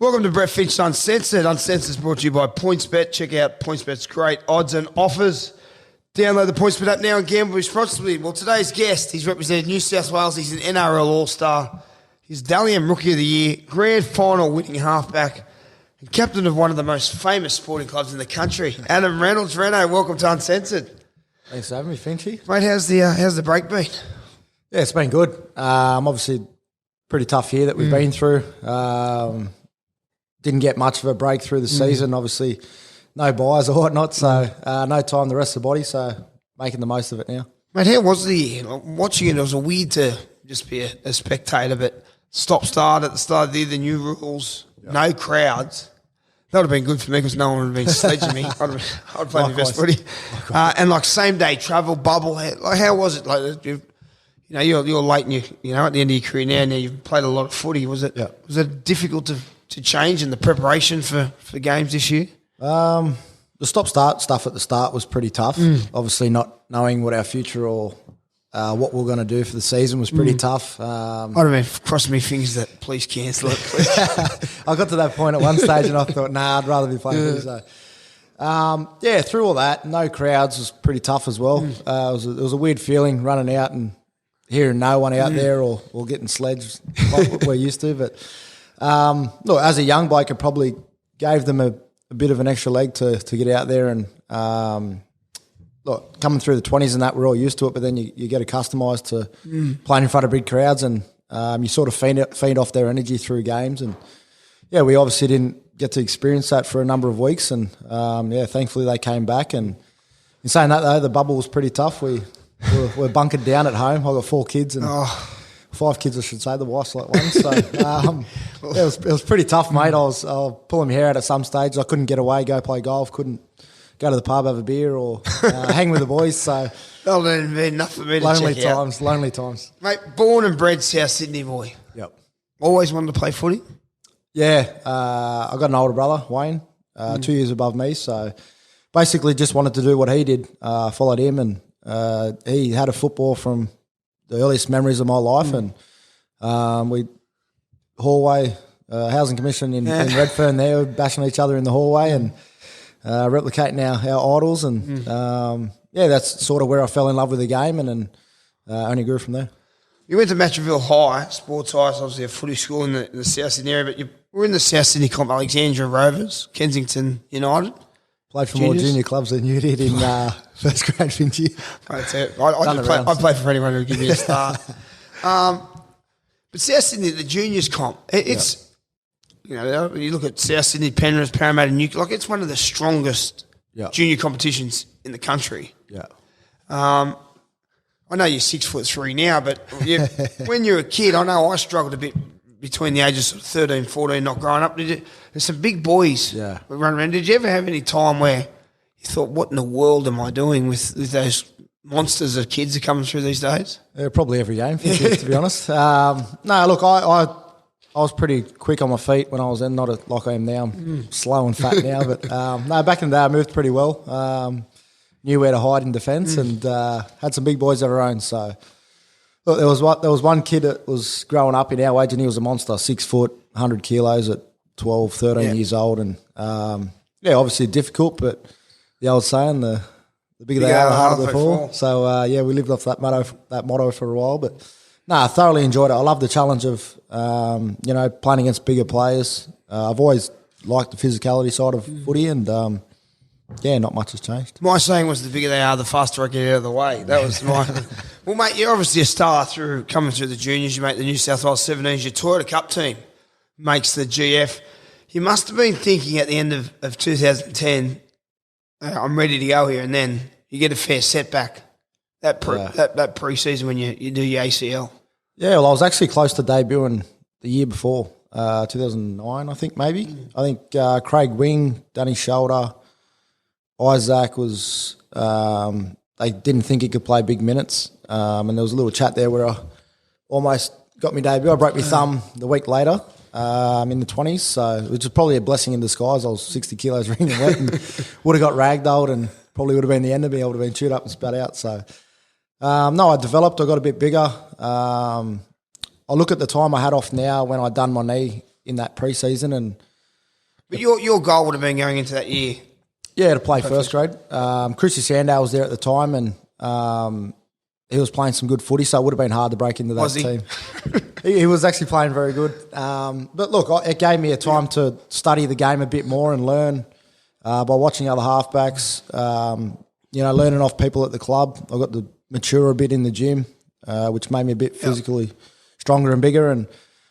Welcome to Brett Finch Uncensored. Uncensored is brought to you by PointsBet. Check out PointsBet's great odds and offers. Download the PointsBet app now and gamble responsibly. Well, today's guest, he's represented New South Wales. He's an NRL All-Star. He's Dalian Rookie of the Year, grand final winning halfback, and captain of one of the most famous sporting clubs in the country. Adam Reynolds. Reno, welcome to Uncensored. Thanks for having me, Finchy. Mate, how's the break been? Yeah, it's been good. Obviously, pretty tough year that we've been through. Didn't get much of a break through the season. Obviously, no buys or whatnot, so no time the rest of the body, so making the most of it now. Mate, how was the year? Watching it was weird to just be a spectator, but stop-start at the start of the year, the new rules, no crowds. That would have been good for me because no one would have been sledging me. I'd play my best footy. And like same-day travel, bubble. Like, how was it? Like, you're late and you at the end of your career now you've played a lot of footy. Was it difficult to change in the preparation for games this year? The stop-start stuff at the start was pretty tough. Obviously, not knowing what our future or what we're going to do for the season was pretty tough. I'd have been crossing my fingers that please cancel it. Please. I got to that point at one stage and I thought, I'd rather be playing footy. So, through all that, no crowds was pretty tough as well. It was a weird feeling running out and hearing no one out there or getting sledged like what we're used to. But look, as a young bloke, I probably gave them a bit of an extra leg to get out there and look, coming through the 20s and that, we're all used to it, but then you get accustomised to playing in front of big crowds and you sort of feed off their energy through games. And, we obviously didn't get to experience that for a number of weeks and, thankfully they came back. And in saying that, though, the bubble was pretty tough. We're bunkered down at home. I've got 4 kids and 5 kids, I should say. The wife's like one. So it was pretty tough, mate. I was pulling my hair out at some stage. I couldn't get away, go play golf, couldn't go to the pub, have a beer or hang with the boys. So that'll be enough for me to check out. Lonely times. Mate, born and bred South Sydney boy. Yep. Always wanted to play footy? Yeah. I got an older brother, Wayne, 2 years above me. So basically just wanted to do what he did, followed him and he had a football from the earliest memories of my life and we hallway housing commission in Redfern there, bashing each other in the hallway and replicating our idols and that's sort of where I fell in love with the game and then only grew from there. You went to Matraville High, sports high, so obviously a footy school in the South Sydney area, but you were in the South Sydney comp, Alexandria Rovers, Kensington United. Played for more junior clubs than you did in first grade, Finchy. I play for anyone who will give me a start. But South Sydney, the juniors comp, it's you look at South Sydney, Penrith, Parramatta, Newcastle, it's one of the strongest junior competitions in the country. Yeah. I know you're 6'3" now, but when you're a kid, I know I struggled a bit between the ages of 13, 14, not growing up. There's some big boys that run around. Did you ever have any time where you thought, what in the world am I doing with those monsters of kids that are coming through these days? Probably every game, to be honest. No, look, I was pretty quick on my feet when I was in, not like I am now. I'm slow and fat now. But back in the day I moved pretty well. Knew where to hide in defence and had some big boys of our own. So look, there was one kid that was growing up in our age and he was a monster, 6 foot, 100 kilos at 12, 13 years old. And obviously difficult, but the old saying, the bigger they are, the harder they fall. So we lived off that motto for a while. But I thoroughly enjoyed it. I love the challenge of playing against bigger players. I've always liked the physicality side of footy and not much has changed. My saying was the bigger they are, the faster I get out of the way. That was my... Well, mate, you're obviously a star coming through the juniors. You make the New South Wales 17s. Your Toyota Cup team makes the GF. You must have been thinking at the end of 2010, I'm ready to go here, and then you get a fair setback that pre-season when you do your ACL. Yeah, well, I was actually close to debuting the year before, 2009, I think maybe. I think Craig Wing, Danny Shoulder, Isaac was they didn't think he could play big minutes, and there was a little chat there where I almost got my debut. I broke my thumb the week later in the 20s, so which is probably a blessing in disguise. I was 60 kilos wringing wet and would have got ragdolled and probably would have been the end of me. I would have been chewed up and spat out. So I developed. I got a bit bigger. I look at the time I had off now when I done my knee in that pre-season and But your goal would have been going into that year. Yeah, to play first grade. Chrissy Sandow was there at the time, and he was playing some good footy, so it would have been hard to break into that team. He was actually playing very good. But look, it gave me a time to study the game a bit more and learn by watching other halfbacks, learning off people at the club. I got to mature a bit in the gym, which made me a bit physically stronger and bigger, and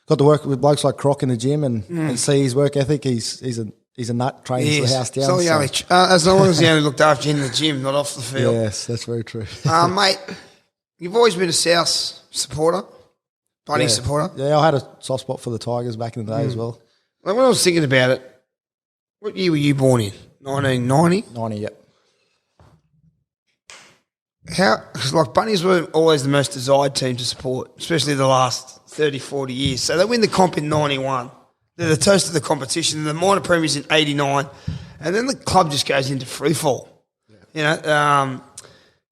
got to work with blokes like Croc in the gym and see his work ethic. He's a nut, training the house down. As long as he only looked after you in the gym, not off the field. Yes, that's very true. Mate, you've always been a South supporter, Bunny supporter. Yeah, I had a soft spot for the Tigers back in the day as well. When I was thinking about it, what year were you born in? 1990? 90, yeah. Because Bunnies were always the most desired team to support, especially the last 30, 40 years. So they win the comp in 91. They're the toast of the competition. The minor premiers in 89. And then the club just goes into free fall. Yeah.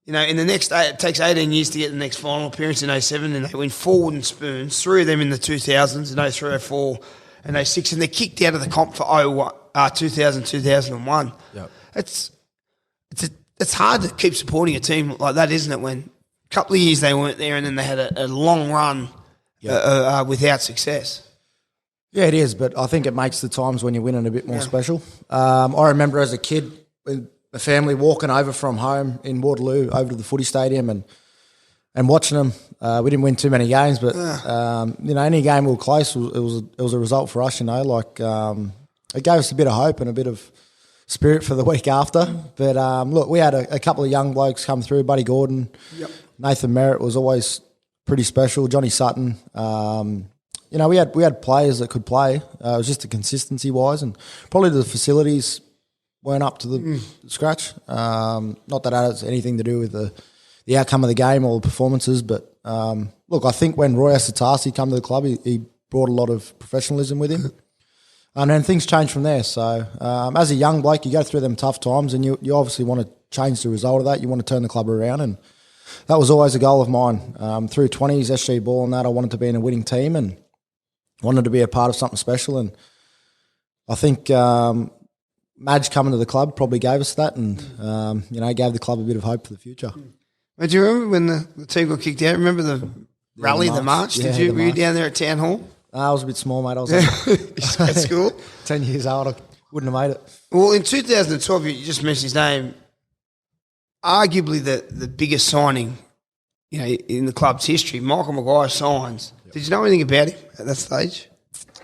In the next, it takes 18 years to get the next final appearance in 07, and they win 4 wooden spoons, 3 of them in the 2000s, in 03, 04, and 06, and they're kicked out of the comp for 2000, 2001. Yep. It's hard to keep supporting a team like that, isn't it, when a couple of years they weren't there and then they had a long run without success. Yeah, it is, but I think it makes the times when you're winning a bit more special. I remember as a kid with a family walking over from home in Waterloo over to the footy stadium and watching them. We didn't win too many games, but any game we were close, it was a result for us. It gave us a bit of hope and a bit of spirit for the week after. But look, we had a couple of young blokes come through. Buddy Gordon, Nathan Merritt was always pretty special. Johnny Sutton. We had players that could play. It was just the consistency wise, and probably the facilities weren't up to the scratch. Not that has anything to do with the outcome of the game or the performances, but look, I think when Roy Asatasi came to the club, he brought a lot of professionalism with him. And then things changed from there. So as a young bloke, you go through them tough times and you obviously want to change the result of that. You want to turn the club around, and that was always a goal of mine. Through 20s, SG ball and that, I wanted to be in a winning team and wanted to be a part of something special. And I think Madge coming to the club probably gave us that and, gave the club a bit of hope for the future. Do you remember when the team got kicked out? Remember the rally, the march? Yeah, were you down there at Town Hall? I was a bit small, mate. I was at school. 10 years old. I wouldn't have made it. Well, in 2012, you just mentioned his name. Arguably the biggest signing, in the club's history. Michael Maguire signs. Did you know anything about him at that stage?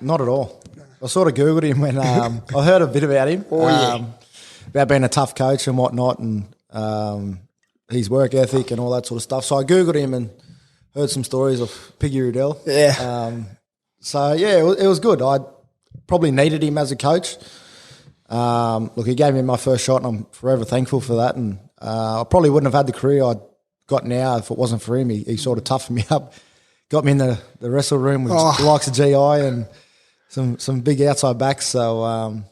Not at all. I sort of Googled him when I heard a bit about him. About being a tough coach and whatnot, and his work ethic and all that sort of stuff. So I Googled him and heard some stories of Piggy Rudell. Yeah. It was good. I probably needed him as a coach. Look, he gave me my first shot, and I'm forever thankful for that. And I probably wouldn't have had the career I got now if it wasn't for him. He sort of toughened me up, got me in the wrestle room with the likes of GI and some big outside backs. So,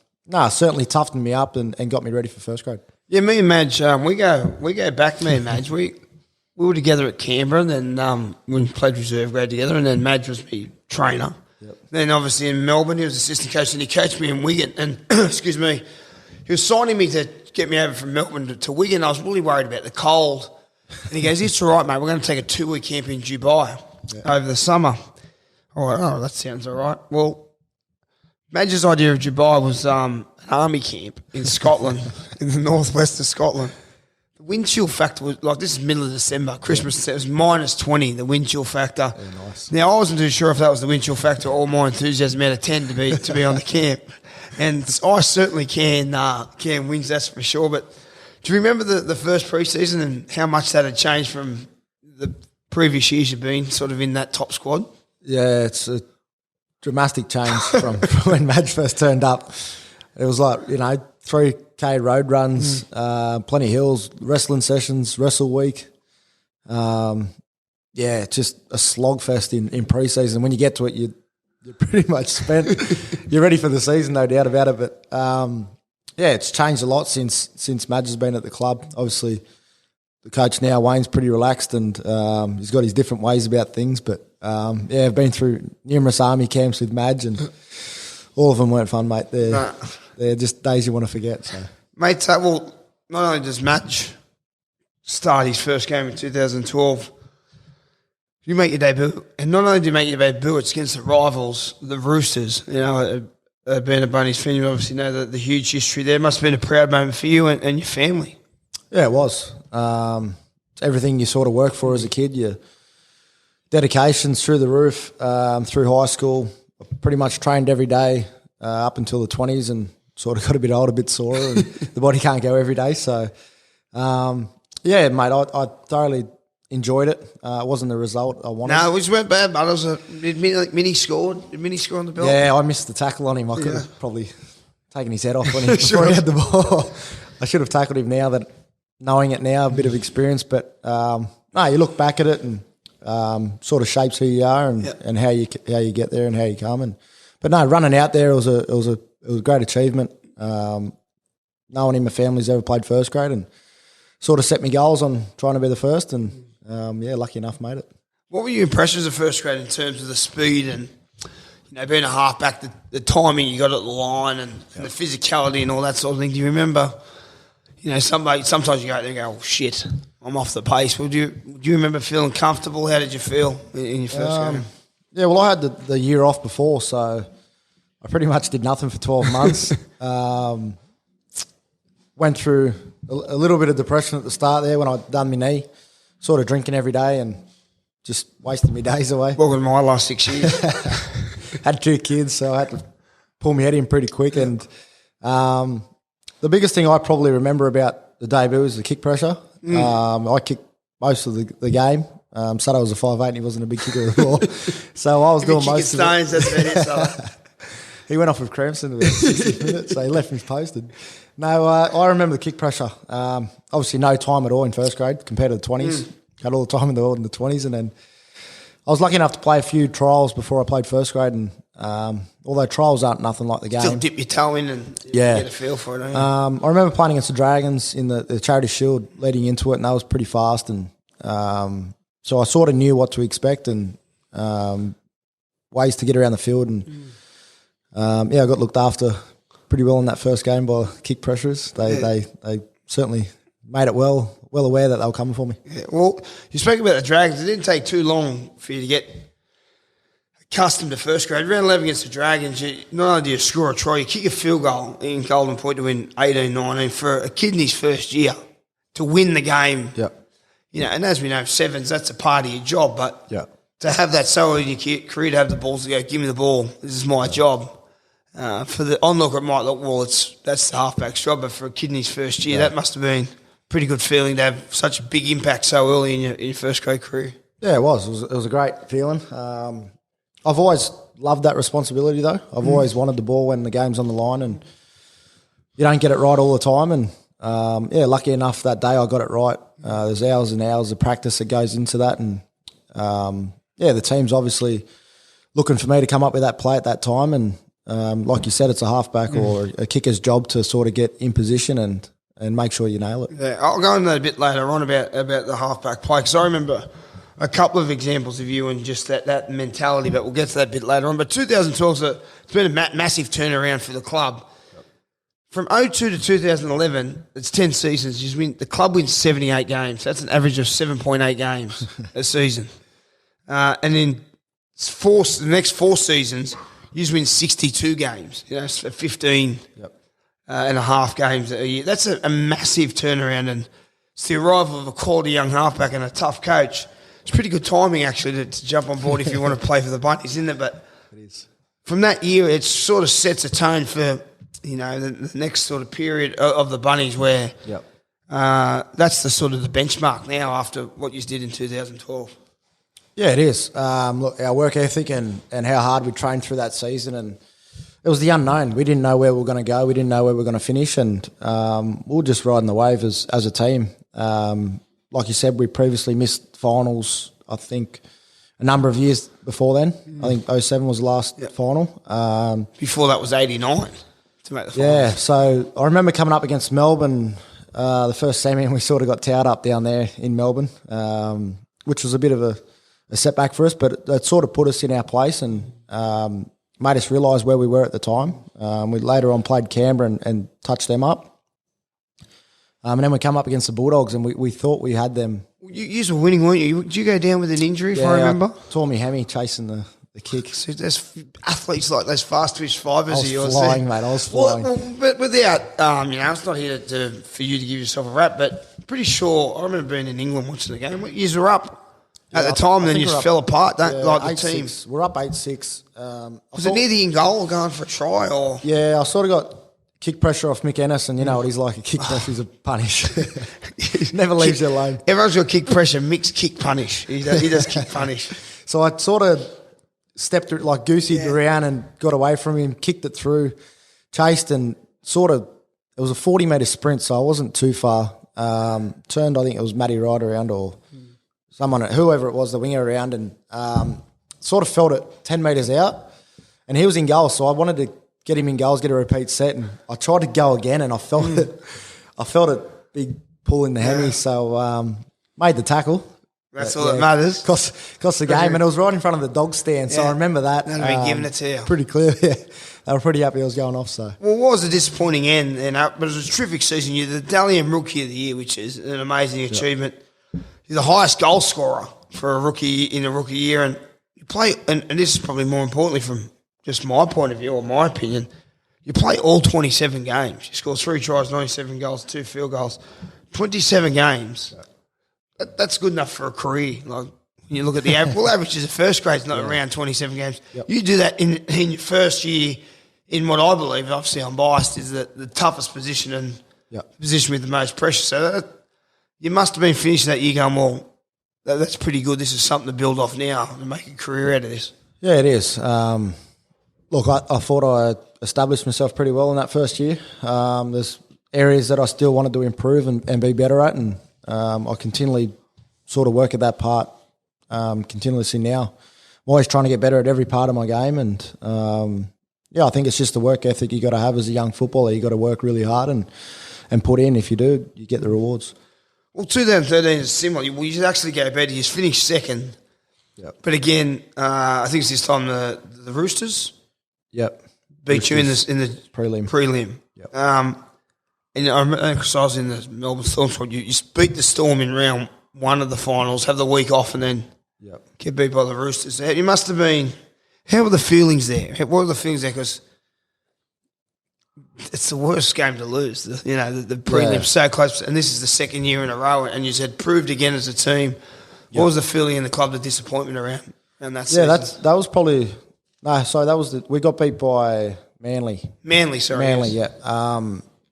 certainly toughened me up and got me ready for first grade. Yeah, me and Madge, we go back, me and Madge. We were together at Canberra, and then we played reserve grade together, and then Madge was my trainer. Yep. Then obviously in Melbourne, he was assistant coach, and he coached me in Wigan. And excuse me, he was signing me to get me over from Melbourne to Wigan. I was really worried about the cold, and he goes, "It's all right, mate. We're going to take a 2-week camp in Dubai over the summer." I went, "Oh, that sounds all right." Well, Madge's idea of Dubai was an army camp in Scotland, in the northwest of Scotland. The wind chill factor was, this is middle of December, Christmas, it was -20, the wind chill factor. Yeah, nice. Now, I wasn't too sure if that was the wind chill factor or my enthusiasm out of 10 to be on the camp. And I certainly can wins, that's for sure. But do you remember the first pre-season and how much that had changed from the previous years you've been sort of in that top squad? Yeah, it's a dramatic change from when Madge first turned up. It was 3K road runs, plenty of hills, wrestling sessions, wrestle week. Just a slogfest in pre-season. When you get to it, you're pretty much spent. You're ready for the season, no doubt about it. But it's changed a lot since Madge has been at the club. Obviously, the coach now, Wayne's pretty relaxed, and he's got his different ways about things. But I've been through numerous army camps with Madge, and all of them weren't fun, mate. they're just days you want to forget. So, mate, well, not only does Match start his first game in 2012, you make your debut, and not only do you make your debut, it's against the rivals, the Roosters. You know, being a Bunnies fan, you obviously know the huge history there. It must have been a proud moment for you and your family. Yeah, it was. It's everything you sort of work for as a kid. Your dedication's through the roof, through high school. I pretty much trained every day up until the 20s and sort of got a bit old, a bit sore, and the body can't go every day. So, yeah, mate, I thoroughly enjoyed it. It wasn't the result I wanted. No, it weren't bad, but it was did Mini score on the belt? Yeah, I missed the tackle on him. I could have probably taken his head off on him before he had the ball. I should have tackled him now, that knowing it now, a bit of experience. But no, you look back at it and sort of shapes who you are and how you get there and how you come. But no, running out there, it was a great achievement. No one in my family's ever played first grade, and sort of set me goals on trying to be the first, and lucky enough made it. What were your impressions of first grade in terms of the speed and, you know, being a halfback, the timing you got at the line and the physicality and all that sort of thing? Do you remember, you know, sometimes you go out there and go, oh, shit, I'm off the pace. Do you remember feeling comfortable? How did you feel in your first game? Yeah, well, I had the year off before, so I pretty much did nothing for 12 months. Went through a little bit of depression at the start there when I'd done my knee, sort of drinking every day and just wasting my days away. Welcome to my last 6 years. Had 2 kids, so I had to pull my head in pretty quick. And the biggest thing I probably remember about the debut was the kick pressure. I kicked most of the game. Sutter was a 5'8", and he wasn't a big kicker at all. So I was doing most of stones, that's about it. He went off with cramps in about 60 minutes, so he left me posted. No, I remember the kick pressure. Obviously no time at all in first grade compared to the 20s. Had all the time in the world in the 20s. And then I was lucky enough to play a few trials before I played first grade. And although trials aren't nothing like the game. Still dip your toe in and get a feel for it, don't you? I remember playing against the Dragons in the Charity Shield leading into it, and that was pretty fast. And so I sort of knew what to expect and ways to get around the field. And I got looked after pretty well in that first game by kick pressures. They certainly made it well aware that they were coming for me. Yeah, well, you spoke about the Dragons. It didn't take too long for you to get accustomed to first grade. Round 11 against the Dragons, not only do you score a try, you kick a field goal in Golden Point to win 18-19. For a kid in his first year to win the game, you know, and as we know, sevens, that's a part of your job, but to have that so early in your career, to have the balls to go, give me the ball, this is my job. For the onlooker, it might look, well, that's the halfback's job, but for a kid in his first year, that must have been a pretty good feeling to have such a big impact so early in your first grade career. Yeah, it was. It was a great feeling. I've always loved that responsibility, though. I've always wanted the ball when the game's on the line, and you don't get it right all the time. And lucky enough that day I got it right. There's hours and hours of practice that goes into that, and the team's obviously looking for me to come up with that play at that time. And like you said, it's a halfback or a kicker's job to sort of get in position and make sure you nail it. Yeah, I'll go into that a bit later on about the halfback play, because I remember a couple of examples of you and just that mentality, but we'll get to that a bit later on. But 2012, it's been a massive turnaround for the club. From 2002 to 2011, it's 10 seasons. The club wins 78 games. That's an average of 7.8 games a season. And in the next 4 seasons, you win 62 games. You know, 15 and a half games a year. That's a massive turnaround, and it's the arrival of a quality young halfback and a tough coach. It's pretty good timing, actually, to jump on board if you want to play for the Bunnies, isn't it? But it is. From that year, it sort of sets a tone for, you know, the next sort of period of the Bunnies, where that's the sort of the benchmark now after what you did in 2012. Yeah, it is. Look, our work ethic and how hard we trained through that season, and it was the unknown. We didn't know where we were going to go. We didn't know where we were going to finish, and we were just riding the wave as a team. Like you said, we previously missed finals, I think, a number of years before then. I think 07 was the last final. Before that was 89 to make the finals. Yeah, so I remember coming up against Melbourne, the first semi, and we sort of got towed up down there in Melbourne, which was a bit of a setback for us, but it sort of put us in our place. And made us realise where we were at the time. We later on played Canberra and touched them up. And then we come up against the Bulldogs and we thought we had them. You were winning, weren't you? Did you go down with an injury, if I remember? I tore my hammy chasing the kick. So there's athletes like those fast twitch fibers of yours. I was flying. Well, but without, it's not here for you to give yourself a rap, but pretty sure, I remember being in England watching the game. You were up at the time and then you just fell apart, like the team. We're up 8-6. Was it near the end goal or going for a try? Or? Yeah, I sort of got kick pressure off Mick Ennis, and you know what he's like, a kick pressure is a punish. Never leaves you alone. Everyone's got kick pressure, Mick's kick punish. He does kick punish. So I sort of stepped through, like gooseyed around and got away from him, kicked it through, chased and sort of, it was a 40-metre sprint, so I wasn't too far. Turned, I think it was Matty Wright around or someone, whoever it was, the winger around, and sort of felt it 10 metres out, and he was in goal, so I wanted to get him in goals, get a repeat set, and I tried to go again, and I felt it. I felt a big pull in the hammy, so made the tackle. That's all that matters. Cost the game, and it was right in front of the dog stand, so I remember that. They'd been giving it to you. Pretty clear, yeah. They were pretty happy I was going off, so. Well, what was a disappointing end, but it was a terrific season. You're the Dalian Rookie of the Year, which is an amazing achievement. You're the highest goal scorer for a rookie in a rookie year, and you play, and this is probably more importantly from just my point of view or my opinion, you play all 27 games. You score 3 tries, 97 goals, 2 field goals. 27 games. That's good enough for a career. Like, when you look at the average is a first grade's not around 27 games. Yep. You do that in your first year in what I believe, obviously I'm biased, is the toughest position and position with the most pressure. So you must have been finishing that year going, well, that's pretty good. This is something to build off now and make a career out of this. Yeah, it is. Look, I thought I established myself pretty well in that first year. There's areas that I still wanted to improve and be better at, and I continually sort of work at that part continuously now. I'm always trying to get better at every part of my game, and I think it's just the work ethic you got to have as a young footballer. You got to work really hard and put in. If you do, you get the rewards. Well, 2013 is similar. You should actually go better. You finished second. Yep. But again, I think it's this time the Roosters. Yep. Beat you in the prelim. Yep. And I remember, because I was in the Melbourne Storm squad, you beat the Storm in round 1 of the finals, have the week off, and then get beat by the Roosters. You must have been. How were the feelings there? What were the feelings there? Because it's the worst game to lose. The prelim's so close, and this is the second year in a row, and you said proved again as a team. What was the feeling in the club, the disappointment around that season? Yeah, that was probably we got beat by Manly. Manly, yeah.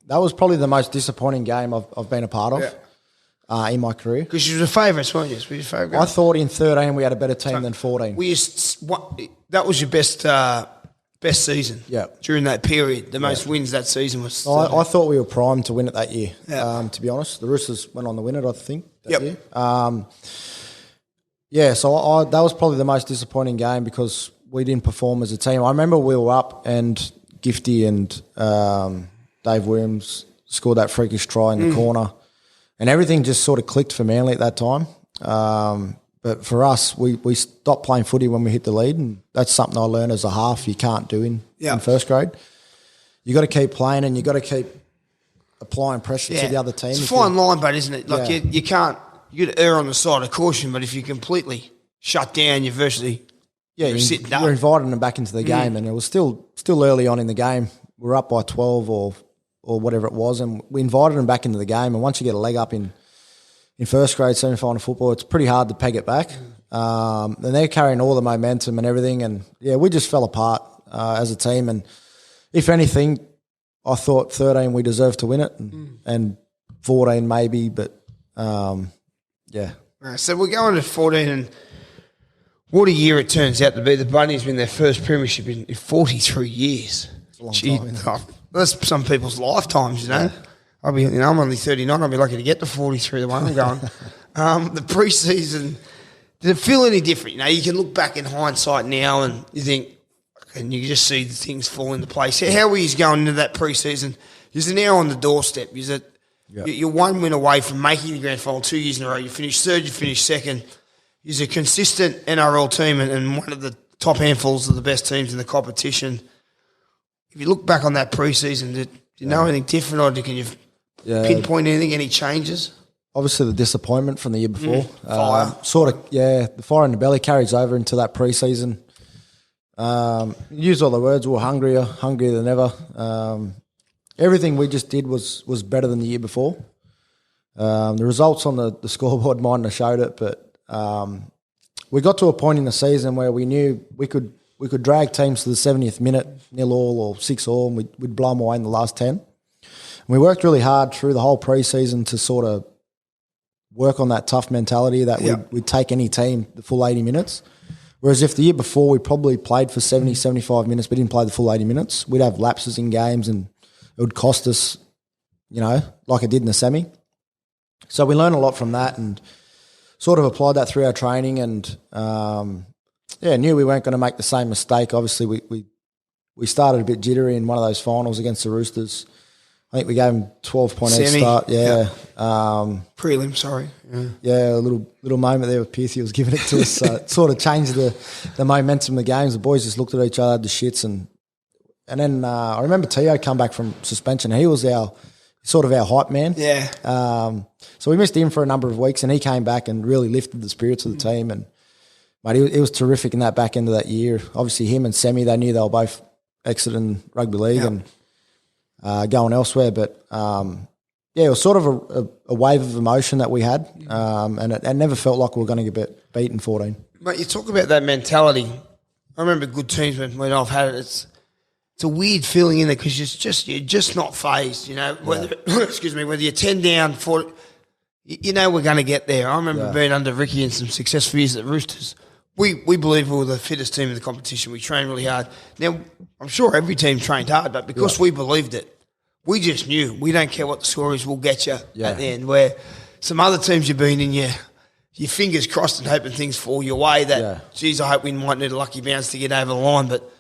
That was probably the most disappointing game I've been a part of in my career. Because you were favourites, weren't you? Were you favourite? I thought in 13 we had a better team than 14. That was your best season. Yeah. During that period, the most wins that season was. I thought we were primed to win it that year. Yeah. To be honest, the Roosters went on to win it, I think. That year. So that was probably the most disappointing game because we didn't perform as a team. I remember we were up and Gifty and Dave Williams scored that freakish try in the corner, and everything just sort of clicked for Manly at that time. But for us, we stopped playing footy when we hit the lead, and that's something I learned as a half you can't do in first grade. You got to keep playing, and you got to keep applying pressure to the other team. It's a fine line, but isn't it? Like you can't. You got to err on the side of caution, but if you completely shut down, you're virtually you're inviting them back into the game, and it was still early on in the game. We were up by 12 or whatever it was, and we invited them back into the game. And once you get a leg up in first grade semi-final football, it's pretty hard to peg it back. And they're carrying all the momentum and everything, and we just fell apart as a team. And if anything, I thought 13 we deserved to win it, and 14 maybe, but Right, so we're going to 14, and what a year it turns out to be. The Bunnies win their first premiership in 43 years. It's a long time, isn't it? That's some people's lifetimes, I'm only 39. I'll be lucky to get to 43 the way I'm going. The pre-season, did it feel any different? You can look back in hindsight now and you think, and you just see the things fall into place. How were you going into that pre-season? You're now on the doorstep. You're one win away from making the grand final 2 years in a row. You finished third, you finished second. You're a consistent NRL team and one of the top handfuls of the best teams in the competition. If you look back on that pre-season, do you know anything different, or can you pinpoint anything, any changes? Obviously, the disappointment from the year before. Fire. The fire in the belly carries over into that pre-season. Use all the words, we were hungrier than ever. Everything we just did was better than the year before. The results on the scoreboard mightn't have showed it, but we got to a point in the season where we knew we could drag teams to the 70th minute, 0-0 or 6-0, and we'd blow them away in the last 10. And we worked really hard through the whole pre-season to sort of work on that tough mentality that we'd take any team the full 80 minutes. Whereas if the year before we probably played for 70, 75 minutes but didn't play the full 80 minutes, we'd have lapses in games and it would cost us, like it did in the semi. So we learned a lot from that and sort of applied that through our training and, knew we weren't going to make the same mistake. Obviously, we started a bit jittery in one of those finals against the Roosters. I think we gave them 12-point head start. Prelim, sorry. Yeah, a little moment there with Pearce. He was giving it to us. So it sort of changed the momentum of the games. The boys just looked at each other, had the shits. And then I remember Teo come back from suspension. He was our hype man. Yeah. So we missed him for a number of weeks and he came back and really lifted the spirits of the team. And, mate, it was terrific in that back end of that year. Obviously, him and Semi, they knew they were both exiting rugby league and going elsewhere. But, it was sort of a wave of emotion that we had and it never felt like we were going to get beaten 14. Mate, you talk about that mentality. I remember good teams when I've had it. It's a weird feeling in there because you're just not phased, Whether whether you're 10 down, 4, we're going to get there. I remember being under Ricky in some successful years at Roosters. We believe we were the fittest team in the competition. We trained really hard. Now, I'm sure every team trained hard, but because we believed it, we just knew we don't care what the score is, we'll get you at the end. Where some other teams you've been in, your fingers crossed and hoping things fall your way. Geez, I hope we might need a lucky bounce to get over the line. But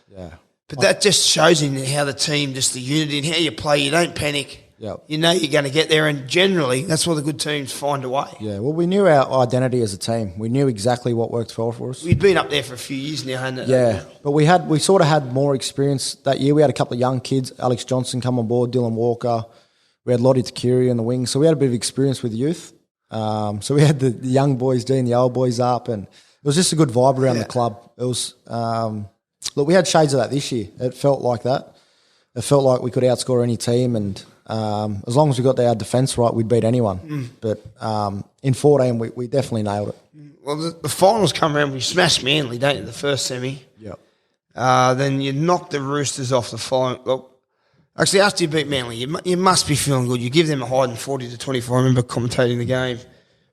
that just shows in how the team, just the unity and how you play. You don't panic. Yep. You know you're going to get there, and generally that's where the good teams find a way. Yeah, well, we knew our identity as a team. We knew exactly what worked well for us. We'd been up there for a few years now, hadn't it? Yeah, but we sort of had more experience that year. We had a couple of young kids, Alex Johnson come on board, Dylan Walker. We had Lottie Takiri in the wing, so we had a bit of experience with youth. So we had the young boys doing the old boys up, and it was just a good vibe around the club. It was look, we had shades of that this year. It felt like that. It felt like we could outscore any team, and as long as we got our defence right, we'd beat anyone. But in 14, we definitely nailed it. Well, the finals come around, we smashed Manly, don't you, the first semi? Yep. Then you knocked the Roosters off the final. Well, actually, after you beat Manly, you must be feeling good. You give them a hiding 40-24. I remember commentating the game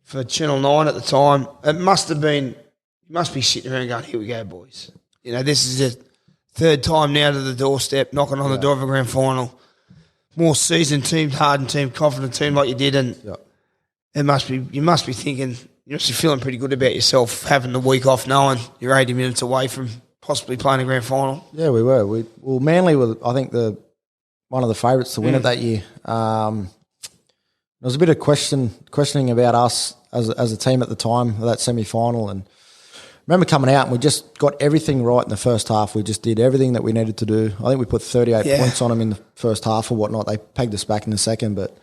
for Channel 9 at the time. It must have been, you must be sitting around going, here we go, boys. This is the third time now to the doorstep, knocking on the door of a grand final. More seasoned team, hardened team, confident team like you did, and you must be thinking, you must be feeling pretty good about yourself having the week off, knowing you're 80 minutes away from possibly playing a grand final. Yeah, we were. Manly were, I think, one of the favourites to win it that year. There was a bit of questioning about us as a team at the time of that semi-final, and I remember coming out and we just got everything right in the first half. We just did everything that we needed to do. I think we put 38 points on them in the first half or whatnot. They pegged us back in the second, but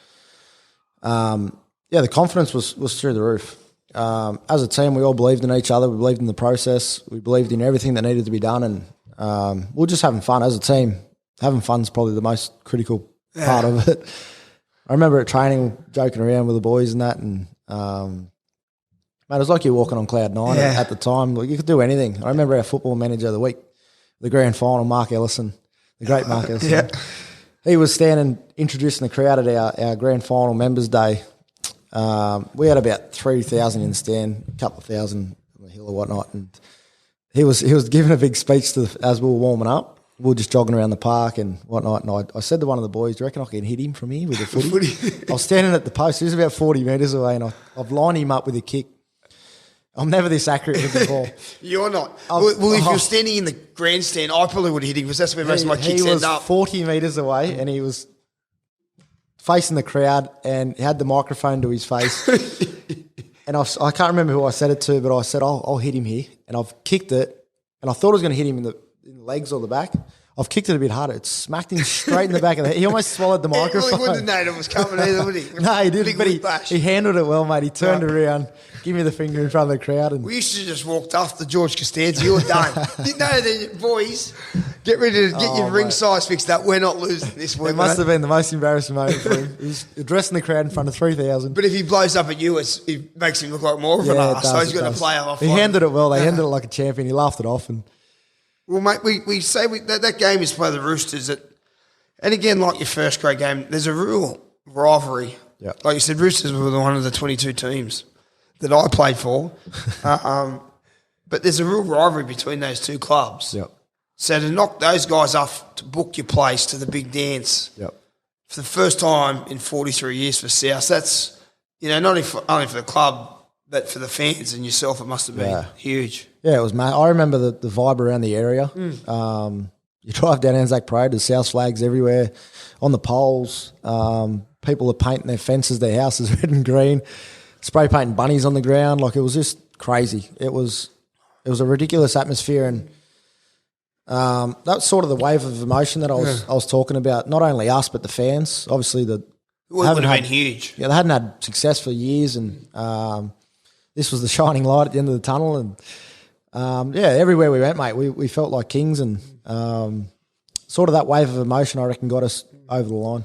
the confidence was through the roof. As a team, we all believed in each other. We believed in the process. We believed in everything that needed to be done, and we were just having fun as a team. Having fun is probably the most critical part of it. I remember at training, joking around with the boys and that, and mate, it was like you're walking on cloud nine at the time. Like, you could do anything. I remember our football manager of the week, the grand final, Mark Ellison, the great Mark Ellison. He was standing introducing the crowd at our grand final members' day. We had about 3,000 in the stand, a couple of thousand on the hill or whatnot, and he was giving a big speech as we were warming up. We were just jogging around the park and whatnot, and I said to one of the boys, do you reckon I can hit him from here with a footy? I was standing at the post. He was about 40 metres away, and I've lined him up with a kick. I'm never this accurate with the ball. You're not. Well, if you're standing in the grandstand, I probably would have hit him because that's where most of my kicks end up. He was 40 metres away and he was facing the crowd and he had the microphone to his face. And I can't remember who I said it to, but I said, I'll hit him here. And I've kicked it. and I thought I was going to hit him in the legs or the back. I've kicked it a bit harder. It smacked him straight in the back of the head. He almost swallowed the microphone. He wouldn't have known it was coming either, would he? No, he didn't, but he handled it well, mate. He turned around, give me the finger in front of the crowd. And we used to just walked off the George Costanza. You're done. You know, the boys, get ready to get your ring size fixed up. We're not losing this week. It must have been the most embarrassing moment for him. He was addressing the crowd in front of 3,000. But if he blows up at you, it makes him look like more of an ass. So he's got to play off. He handled it well. They handled it like a champion. He laughed it off. And well, mate, we say that game is by the Roosters. And again, like your first grade game, there's a real rivalry. Yeah. Like you said, Roosters were one of the 22 teams that I played for. But there's a real rivalry between those two clubs. Yep. So to knock those guys off to book your place to the big dance for the first time in 43 years for South, that's, not only for the club, but for the fans and yourself, it must have been huge. Yeah, it was. I remember the vibe around the area. You drive down Anzac Parade, there's South flags everywhere on the poles. People are painting their fences, their houses red and green, spray painting bunnies on the ground. Like, it was just crazy. It was a ridiculous atmosphere, and that's sort of the wave of emotion that I was talking about. Not only us, but the fans. Obviously, it would have been huge. Yeah, they hadn't had success for years, and this was the shining light at the end of the tunnel. And everywhere we went, mate, we felt like kings, and sort of that wave of emotion, I reckon, got us over the line.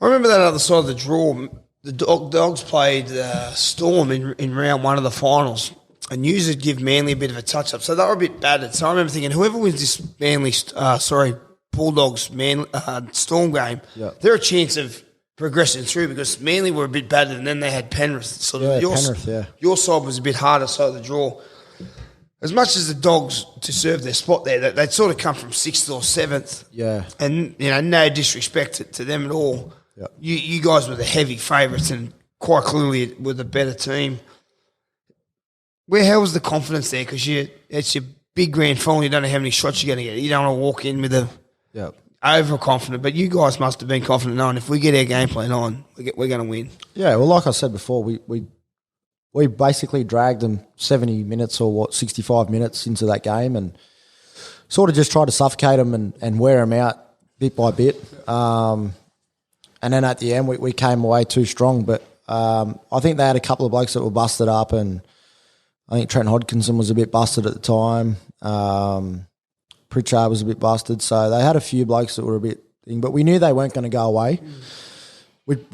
I remember that other side of the draw. The Dogs played Storm in round one of the finals, and News would give Manly a bit of a touch-up. So they were a bit battered. So I remember thinking, whoever wins this Bulldogs Storm game, they're a chance of progressing through, because Manly were a bit battered, and then they had Penrith. So your side was a bit harder side of the draw. As much as the Dogs deserve their spot there, they'd sort of come from 6th or 7th. Yeah. And, no disrespect to them at all. Yep. You guys were the heavy favourites, and quite clearly were the better team. How was the confidence there? Because it's your big grand final. You don't know how many shots you're going to get. You don't want to walk in with overconfident. But you guys must have been confident knowing if we get our game plan on, we're going to win. Yeah, well, like I said before, we basically dragged them 70 minutes or 65 minutes into that game, and sort of just tried to suffocate them and wear them out bit by bit. And then at the end, we came away too strong. But I think they had a couple of blokes that were busted up, and I think Trent Hodkinson was a bit busted at the time. Pritchard was a bit busted. So they had a few blokes that were a bit – but we knew they weren't going to go away.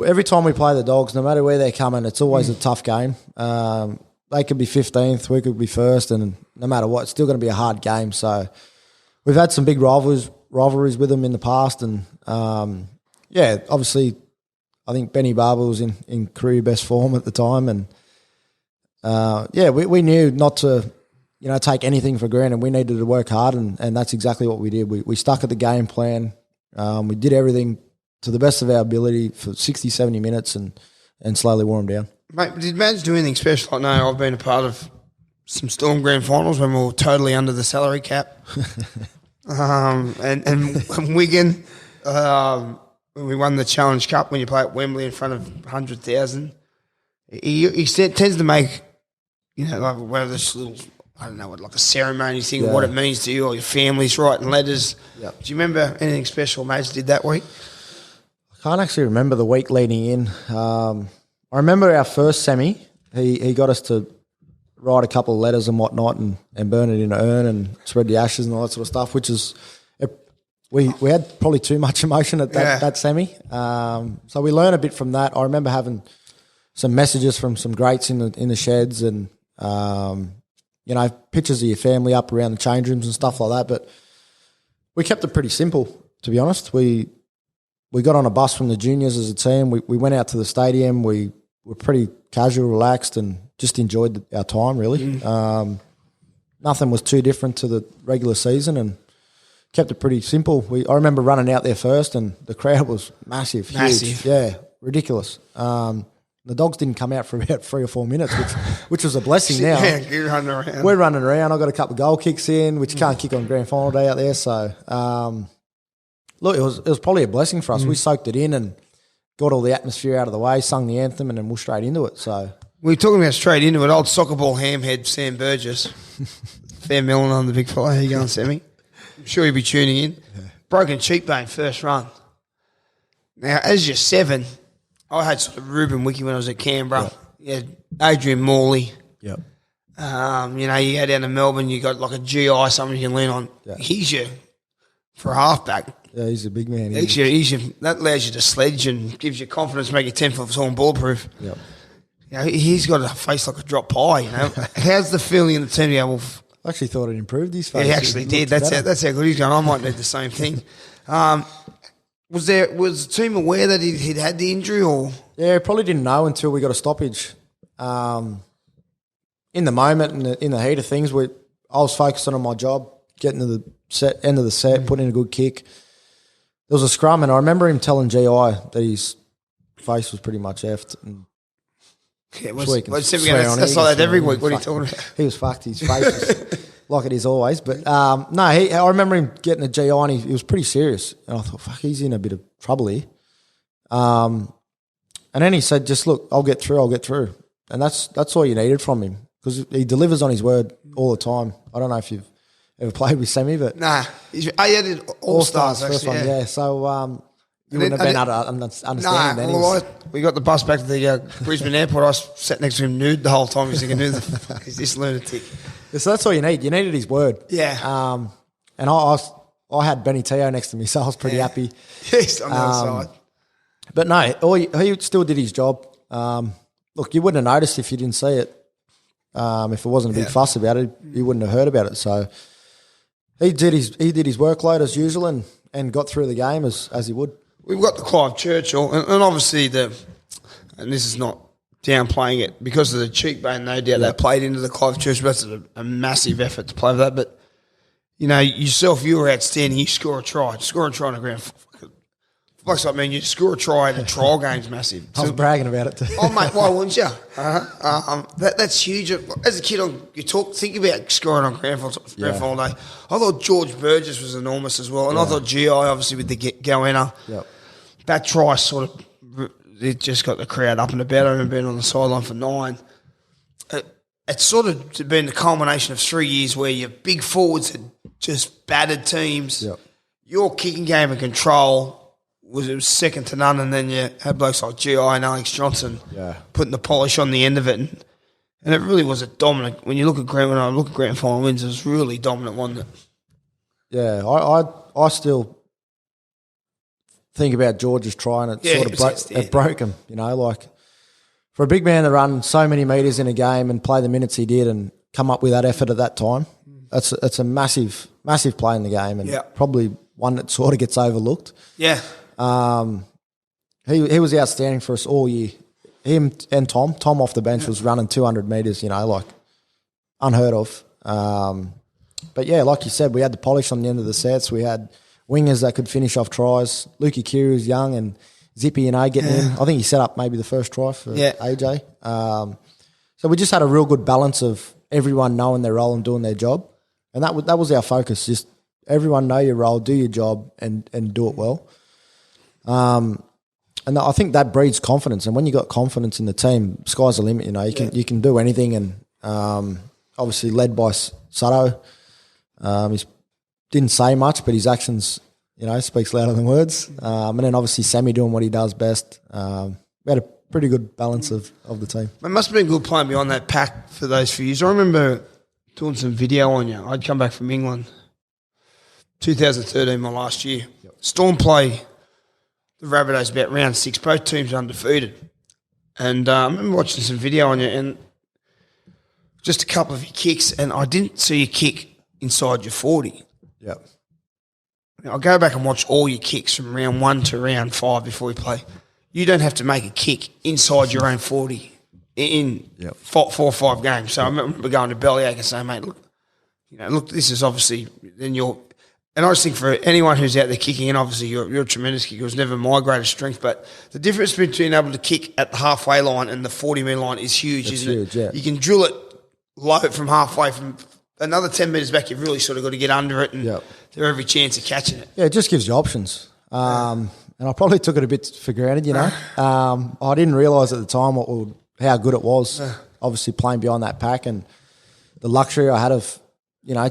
Every time we play the Dogs, no matter where they're coming, it's always a tough game. They could be 15th, we could be first, and no matter what, it's still going to be a hard game. So we've had some big rivalries with them in the past, and obviously I think Benny Barber was in career best form at the time, and we knew not to take anything for granted. We needed to work hard, and that's exactly what we did. We stuck at the game plan. We did everything to the best of our ability for 60, 70 minutes and slowly wore them down. Mate, did Mads do anything special? I know I've been a part of some Storm Grand Finals when we were totally under the salary cap. And Wigan, when we won the Challenge Cup, when you play at Wembley in front of 100,000, he tends to make, like one of those little, I don't know, like a ceremony thing of what it means to you, or your family's writing letters. Yep. Do you remember anything special Mads did that week? I can't actually remember the week leading in. I remember our first semi. He got us to write a couple of letters and whatnot, and burn it in an urn and spread the ashes and all that sort of stuff, which is we had probably too much emotion at that semi. So we learned a bit from that. I remember having some messages from some greats in the sheds, and pictures of your family up around the change rooms and stuff like that. But we kept it pretty simple, to be honest. We got on a bus from the juniors as a team. We went out to the stadium. We were pretty casual, relaxed, and just enjoyed our time, really. Nothing was too different to the regular season, and kept it pretty simple. I remember running out there first, and the crowd was massive. Huge. Yeah, ridiculous. The Dogs didn't come out for about 3 or 4 minutes, which was a blessing now. Yeah, you're running around. We're running around. I got a couple of goal kicks in, which you can't kick on grand final day out there. So, look, it was probably a blessing for us. We soaked it in and got all the atmosphere out of the way, sung the anthem, and then we're straight into it. So we're talking about straight into it. Old soccer ball hamhead Sam Burgess, fair melon on the big fella. How you going, Sammy? I'm sure you'll be tuning in. Yeah. Broken cheekbone first run. Now, as you're 7, I had sort of Ruben Wiki when I was at Canberra. You had Adrian Morley. Yep. You know, you go down to Melbourne, you got like a GI, someone you can lean on. Yeah. He's your, for a halfback. Yeah, he's a big man. That allows you to sledge and gives you confidence, make you 10-foot tall and bulletproof. Yep. You know, he's got a face like a drop pie, you know. How's the feeling in the team? Yeah, well, I actually thought it improved his face. Yeah, he actually did. That's how good he's going. I might need the same thing. Was the team aware that he'd had the injury, or? Yeah, probably didn't know until we got a stoppage. In the moment, in the heat of things, I was focusing on my job, getting to the end of the set, putting in a good kick. There was a scrum, and I remember him telling GI that his face was pretty much effed. And yeah, that's like that every week. What are you talking about? He was fucked. His face was like it is always. But no, I remember him getting a GI, and he was pretty serious. And I thought, fuck, he's in a bit of trouble here. And then he said, just look, I'll get through. And that's all you needed from him, because he delivers on his word all the time. I don't know if you've ever played with Semi, but... Nah. I did All-Stars, first one, yeah. So you wouldn't have been able to understand then. Well, we got the bus back to the Brisbane airport. I was sat next to him nude the whole time. He's thinking, who the fuck is this lunatic? So that's all you need. You needed his word. Yeah. And I had Benny Teo next to me, so I was pretty happy. Yes, on the other side. But no, he still did his job. Look, you wouldn't have noticed if you didn't see it. If it wasn't a big fuss about it, you wouldn't have heard about it. So he did his workload as usual and got through the game as he would. We've got the Clive Churchill, and obviously and this is not downplaying it, because of the cheekbone, no doubt they played into the Clive Churchill. That's a massive effort to play with that. But, you know, yourself, you were outstanding. You score a try on the ground. Like I mean, you score a try at a trial game's massive. I was bragging about it too. Oh, mate, why wouldn't you? That's huge. As a kid, think about scoring on grand final day. I thought George Burgess was enormous as well, and I thought GI, obviously, with the Goanna. Yep. That try it just got the crowd up and about. I remember being on the sideline for 9. It's sort of been the culmination of 3 years where your big forwards had just battered teams. Yep. Your kicking game and control was second to none, and then you had blokes like GI and Alex Johnson putting the polish on the end of it, and it really was a dominant. When I look at grand final wins, it was really dominant, wasn't it? Yeah, I still think about George's try, and it broke him. You know, like for a big man to run so many metres in a game and play the minutes he did and come up with that effort at that time, it's a massive play in the game, and probably one that sort of gets overlooked. Yeah. He was outstanding for us all year. Him and Tom off the bench was running 200 metres, you know, like unheard of. But yeah, like you said, we had the polish on the end of the sets. We had wingers that could finish off tries. Lukey Kiri was young, and Zippy and A getting in. I think he set up maybe the first try for AJ. So we just had a real good balance of everyone knowing their role and doing their job, and that was our focus. Just everyone know your role, do your job, and do it well. And I think that breeds confidence. And when you got confidence in the team, sky's the limit. You know, you can do anything. And obviously led by Sutto, he didn't say much, but his actions, you know, speaks louder than words. And then obviously Sammy doing what he does best. We had a pretty good balance of the team. It must have been good playing beyond that pack for those few years. I remember doing some video on you. I'd come back from England, 2013, my last year. Yep. Storm play the Rabbitohs about round 6. Both teams undefeated. And I remember watching some video on you, and just a couple of your kicks, and I didn't see you kick inside your 40. Yep. I'll go back and watch all your kicks from round 1 to round 5 before we play. You don't have to make a kick inside your own 40 in 4 or 5 games. So I remember going to Bellyache and saying, mate, look, this is obviously then you're. And I just think for anyone who's out there kicking, and obviously you're a tremendous kicker, it was never my greatest strength, but the difference between able to kick at the halfway line and the 40-metre line is huge, isn't it? Yeah. You can drill it low from halfway, from another 10 metres back, you've really sort of got to get under it, and there's every chance of catching it. Yeah, it just gives you options. And I probably took it a bit for granted, you know. I didn't realise at the time how good it was, obviously playing behind that pack, and the luxury I had of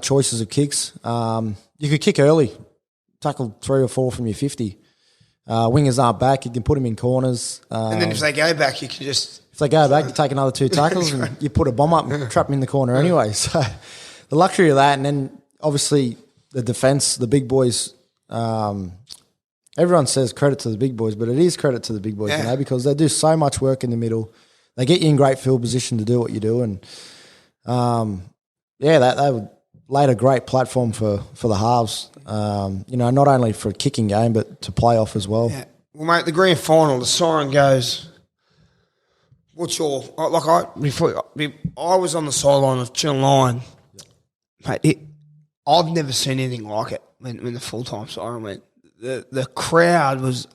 choices of kicks. You could kick early, tackle 3 or 4 from your 50. Wingers aren't back. You can put them in corners. And then if they go back, you can just... If they go back, you take another 2 tackles and you put a bomb up and trap them in the corner anyway. So the luxury of that, and then obviously the defence, the big boys, everyone says credit to the big boys, but it is credit to the big boys, because they do so much work in the middle. They get you in great field position to do what you do. And, they laid a great platform for the halves, not only for a kicking game, but to play off as well. Yeah. Well, mate, the grand final, the siren goes... What's your I was on the sideline of Channel 9, mate. I've never seen anything like it when the full time siren went. The crowd was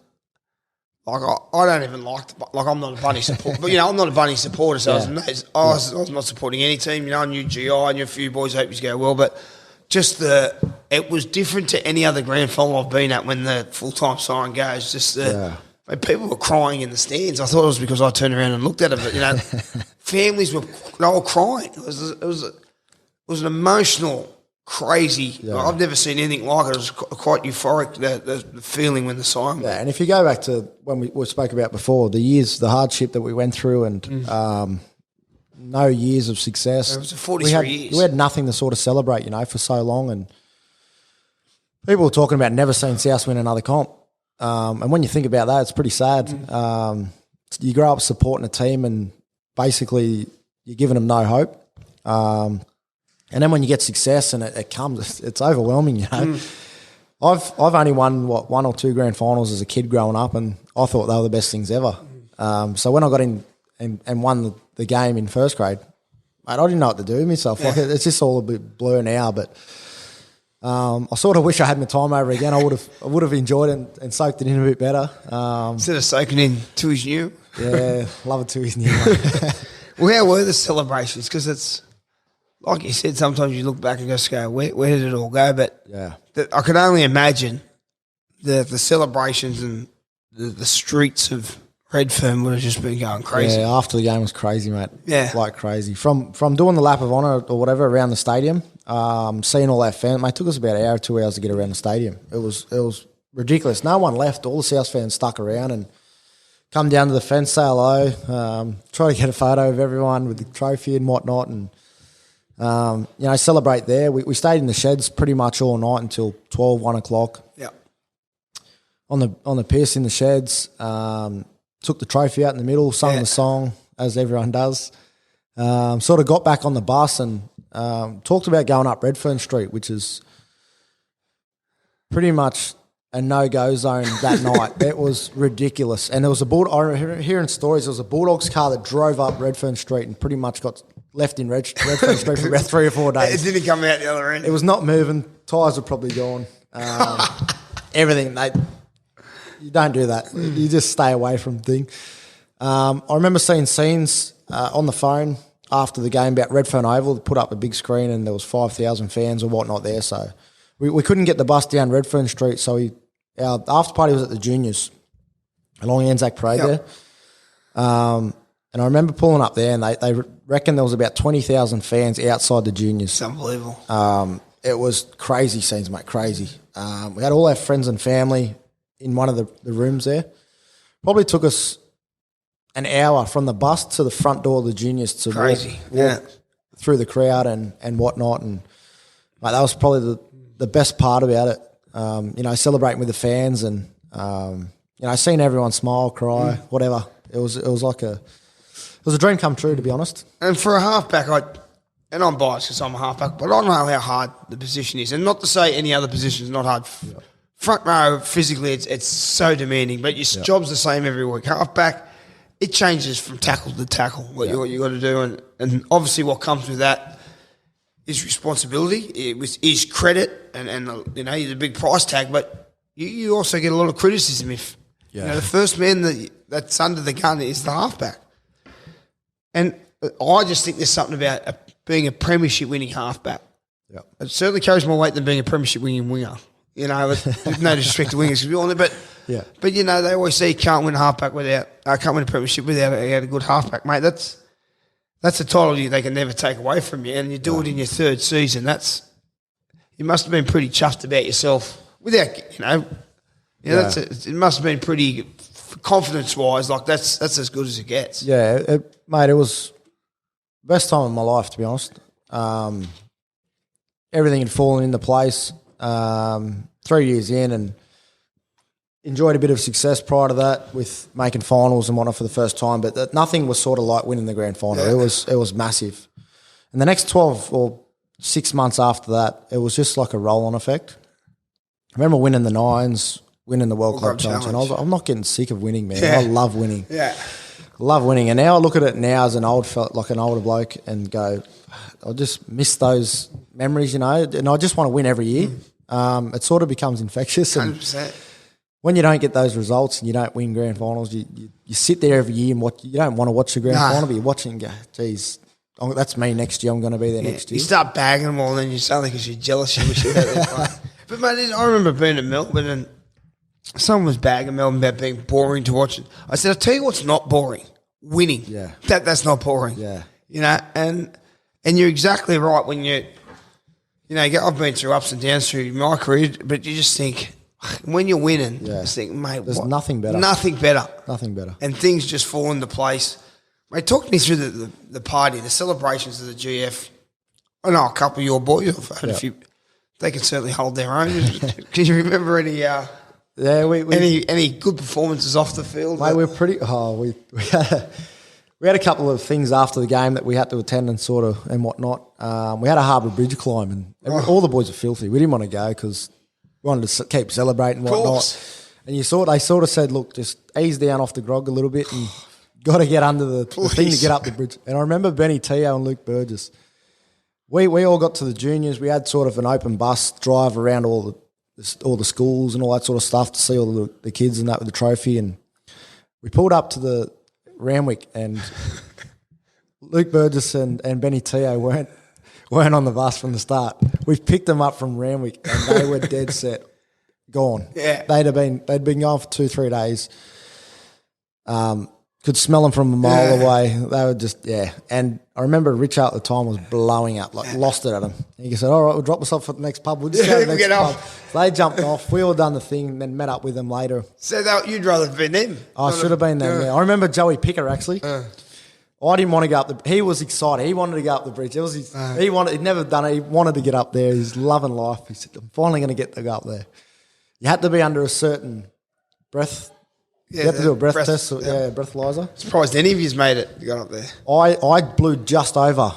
like I don't even I'm not a Bunny supporter, but I'm not a Bunny supporter, so I was not supporting any team. I knew GI, I knew a few boys. Hope you go well, but just it was different to any other grand final I've been at when the full time siren goes. Just people were crying in the stands. I thought it was because I turned around and looked at it, but families were crying. It was an emotional, crazy. Yeah. I've never seen anything like it. It was quite euphoric. The feeling when the siren went. Yeah, and if you go back to when we spoke about before, the hardship that we went through, and no years of success. It was 43 years. We had nothing to sort of celebrate, for so long, and people were talking about never seeing South win another comp. And when you think about that, it's pretty sad. You grow up supporting a team and basically you're giving them no hope. And then when you get success and it comes, it's overwhelming, I've only won, 1 or 2 grand finals as a kid growing up, and I thought they were the best things ever. So when I got in and won the game in first grade, mate, I didn't know what to do with myself. Yeah. It's just all a bit blur now, but... I sort of wish I had my time over again. I would have enjoyed it and soaked it in a bit better. Instead of soaking in to his new. Yeah, love it to his new. Well, how were the celebrations? Because it's, like you said, sometimes you look back and just go, where did it all go? But I could only imagine the celebrations and the streets of Redfern would have just been going crazy. Yeah, after the game was crazy, mate. Yeah. Like crazy. From doing the lap of honour or whatever around the stadium, seeing all that fans, mate, it took us about an hour, 2 hours to get around the stadium. It was ridiculous. No one left. All the South fans stuck around and come down to the fence, say hello, try to get a photo of everyone with the trophy and whatnot, and celebrate there. We stayed in the sheds pretty much all night until 12, 1 o'clock. Yeah. On the piss in the sheds. Took the trophy out in the middle, sung the song, as everyone does. Sort of got back on the bus and talked about going up Redfern Street, which is pretty much a no-go zone that night. It was ridiculous. And there was I hearing stories, there was a Bulldogs car that drove up Redfern Street and pretty much got left in Redfern Street for about 3 or 4 days. It didn't come out the other end. It was not moving. Tyres were probably gone. Everything. You don't do that. You just stay away from things. I remember seeing scenes on the phone after the game about Redfern Oval. They put up a big screen and there was 5,000 fans or whatnot there. So we couldn't get the bus down Redfern Street. So our after party was at the juniors along Anzac Parade there. And I remember pulling up there and they reckon there was about 20,000 fans outside the juniors. It's unbelievable. It was crazy scenes, mate, crazy. We had all our friends and family in one of the rooms there. Probably took us an hour from the bus to the front door of the juniors to walk through the crowd and whatnot. And mate, that was probably the best part about it. Celebrating with the fans and seeing everyone smile, cry, whatever. It was a dream come true, to be honest. And for a halfback, and I'm biased because I'm a halfback, but I don't know how hard the position is. And not to say any other position is not hard. Yeah. Front row, physically, it's so demanding, but your job's the same every week. Halfback, it changes from tackle to tackle, what you got to do. And obviously what comes with that is responsibility, is credit, and the big price tag, but you also get a lot of criticism if the first man that's under the gun is the halfback. And I just think there's something about being a premiership winning halfback. Yeah. It certainly carries more weight than being a premiership winning winger. With no disrespect to wingers, but they always say you can't win a halfback can't win a premiership without a good halfback, mate. That's That's a title they can never take away from you, and you do it in your third season. You must have been pretty chuffed about yourself. Without, it must have been pretty confidence-wise. Like that's as good as it gets. Yeah, mate, it was the best time of my life, to be honest. Everything had fallen into place. 3 years in, and enjoyed a bit of success prior to that with making finals and whatnot for the first time. But nothing was sort of like winning the grand final. Yeah. It was massive. And the next 12 or 6 months after that, it was just like a roll-on effect. I remember winning the Nines, winning the World Club Challenge, and I was like, I'm not getting sick of winning, man. Yeah. I love winning. Yeah. Love winning. And now I look at it now as an older bloke and go, I just miss those memories, and I just want to win every year. It sort of becomes infectious. 100%. When you don't get those results and you don't win grand finals, you sit there every year and watch. You don't want to watch the grand final, but you're watching and go, geez, that's me next year. I'm going to be there next year. You start bagging them all, and then you suddenly, because you're jealous, you wish you had that play. But mate, I remember being at Melbourne and someone was bagging Melbourne about being boring to watch. I said, I'll tell you what's not boring: winning. Yeah, that's not boring. Yeah, and you're exactly right when I've been through ups and downs through my career, but you just think when you're winning, you just think, mate, there's nothing better. Nothing better. Nothing better. And things just fall into place. Mate, talk me through the party, the celebrations of the GF. I know a couple of your boys. I've had a few. They can certainly hold their own. Can you remember any? Any good performances off the field? Mate, we're pretty. We had a couple of things after the game that we had to attend and whatnot. We had a Harbour Bridge climb, and all the boys were filthy. We didn't want to go because we wanted to keep celebrating and whatnot. And they sort of said, look, just ease down off the grog a little bit and got to get under the thing to get up the bridge. And I remember Benny Teo and Luke Burgess. We all got to the juniors. We had sort of an open bus drive around all the schools and all that sort of stuff to see all the kids and that with the trophy. And we pulled up to the Randwick, and Luke Burgess and Benny Teo weren't on the bus from the start. We picked them up from Randwick, and they were dead set, gone. Yeah, they'd been gone for 2-3 days. Could smell them from a mile away. They were just And I remember Richard at the time was blowing up, lost it at him. He said, "All right, we'll drop us off at the next pub. We'll just go to the next pub." So they jumped off. We all done the thing, and then met up with them later. So you'd rather have been them? I should have been them. Yeah. I remember Joey Picker actually. I didn't want to go up he was excited. He wanted to go up the bridge. It was he'd never done it. He wanted to get up there. He's loving life. He said, "I'm finally going to get to go up there." You had to be under a certain breath. Yeah, you have to do a breath test, breathalyzer. Surprised any of you's made it. You got up there. I blew just over,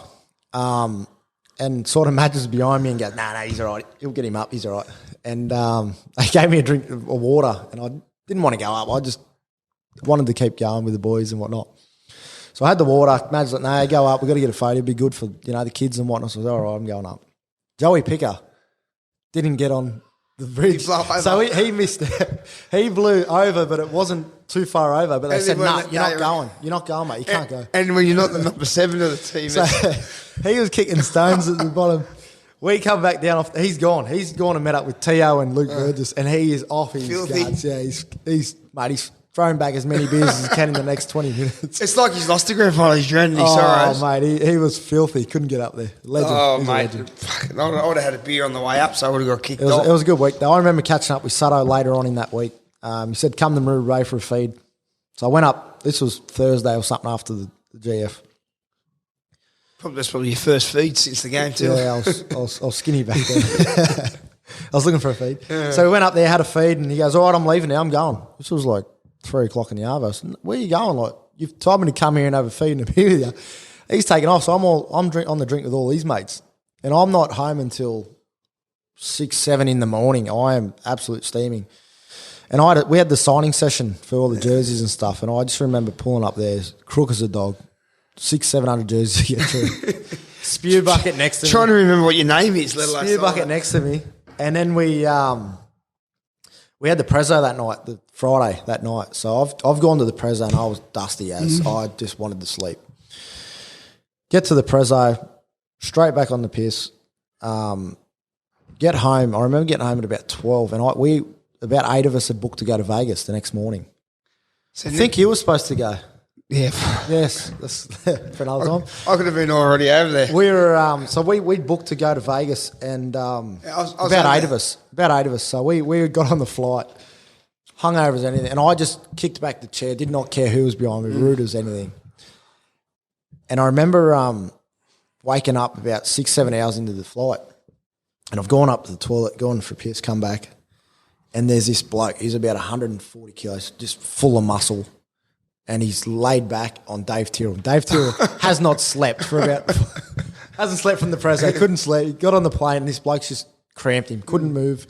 and sort of Madge behind me and goes, "No, he's all right. He'll get him up. He's all right." And they gave me a drink of water, and I didn't want to go up. I just wanted to keep going with the boys and whatnot. So I had the water. Madge's like, "No, go up. We've got to get a photo. It'd be good for the kids and whatnot." So I was all right. I'm going up. Joey Picker didn't get on the bridge, so he missed it. He blew over, but it wasn't too far over. But they said, "No, you're not going. You're not going, mate. You can't go." And when you're not the number 7 of the team, so he was kicking stones at the bottom. We come back down off. He's gone. He's gone and met up with Teo and Luke Burgess, and he is off his guts. Yeah, he's throwing back as many beers as he can in the next 20 minutes. It's like he's lost the grand final. He's drowning his sorrows. Oh, mate, he was filthy. He couldn't get up there. Legend. Oh, mate. I would have had a beer on the way up, so I would have got kicked off. It was a good week, though. I remember catching up with Sutto later on in that week. He said, "Come to Maroubra Bay for a feed." So I went up. This was Thursday or something after the GF. That's probably your first feed since the game, too. Yeah, I was skinny back then. I was looking for a feed. Yeah. So we went up there, had a feed, and he goes, "All right, I'm leaving now. I'm going." This was like 3 o'clock in the Arvo. So, "Where are you going? Like, you've told me to come here and have a feed and a beer with you." He's taking off, so I'm on the drink with all these mates, and I'm not home until 6-7 in the morning. I am absolute steaming, and we had the signing session for all the jerseys and stuff, and I just remember pulling up there, crook as a dog, 600-700 jerseys to get through. Spew bucket next to me. Trying to remember what your name is, let alone spew bucket next to me, and then we had the Prezzo that night, the Friday that night. So I've gone to the Prezzo and I was dusty as I just wanted to sleep. Get to the Prezzo, straight back on the piss. Get home. I remember getting home at about 12, and about 8 of us had booked to go to Vegas the next morning. So I think you were supposed to go. Yeah. Yes, that's for another time. I could have been already over there. We were so we booked to go to Vegas, and I was about eight of us. So we got on the flight, hungover as anything, and I just kicked back the chair, did not care who was behind me, rude as anything. And I remember waking up about 6-7 hours into the flight, and I've gone up to the toilet, gone for a piss, come back, and there's this bloke. He's about 140 kilos, just full of muscle. And he's laid back on Dave Tyrrell. Dave Tyrrell has not slept for hasn't slept from the press. He couldn't sleep. He got on the plane and this bloke's just cramped him, couldn't move,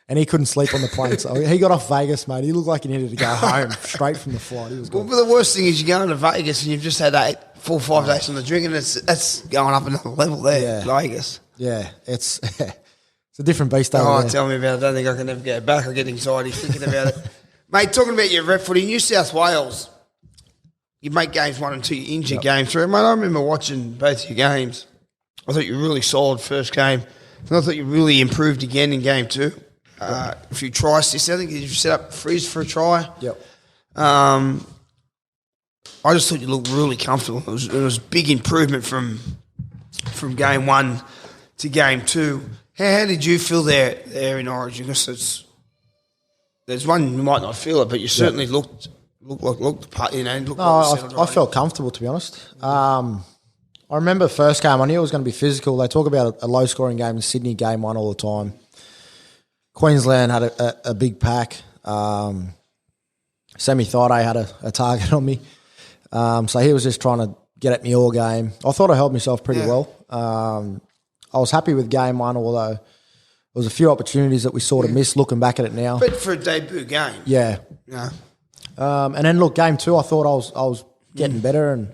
and he couldn't sleep on the plane. So he got off Vegas, mate. He looked like he needed to go home straight from the flight. He was well, but the worst thing is you're going to Vegas and you've just had 4-5 days on the drink, and that's going up another level there, Vegas. Yeah, it's a different beast over there. Tell me about it. I don't think I can ever go back. I get anxiety thinking about it. Mate, talking about your rep footy, New South Wales, you make games 1 and 2, you injure game 3. Mate, I remember watching both your games. I thought you were really solid first game. And I thought you really improved again in game 2. A few try assists. I think you set up freeze for a try. Yep. I just thought you looked really comfortable. It was big improvement from game 1 to game 2. How did you feel there in Origin? Because there's one you might not feel it, but you certainly looked the part, I felt comfortable, to be honest. I remember first game, I knew it was going to be physical. They talk about a low-scoring game in Sydney, game 1 all the time. Queensland had a big pack. Sammy Thaiday had a target on me. So he was just trying to get at me all game. I thought I held myself pretty well. I was happy with game 1, although there was a few opportunities that we sort of missed looking back at it now. But for a debut game. Yeah. And then, look, game 2, I thought I was getting better and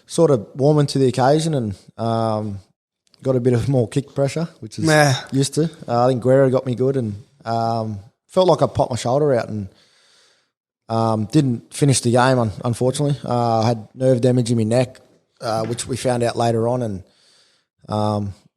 sort of warming to the occasion, and got a bit of more kick pressure, which is used to. I think Guerra got me good, and felt like I popped my shoulder out and didn't finish the game, unfortunately. I had nerve damage in my neck, which we found out later on, and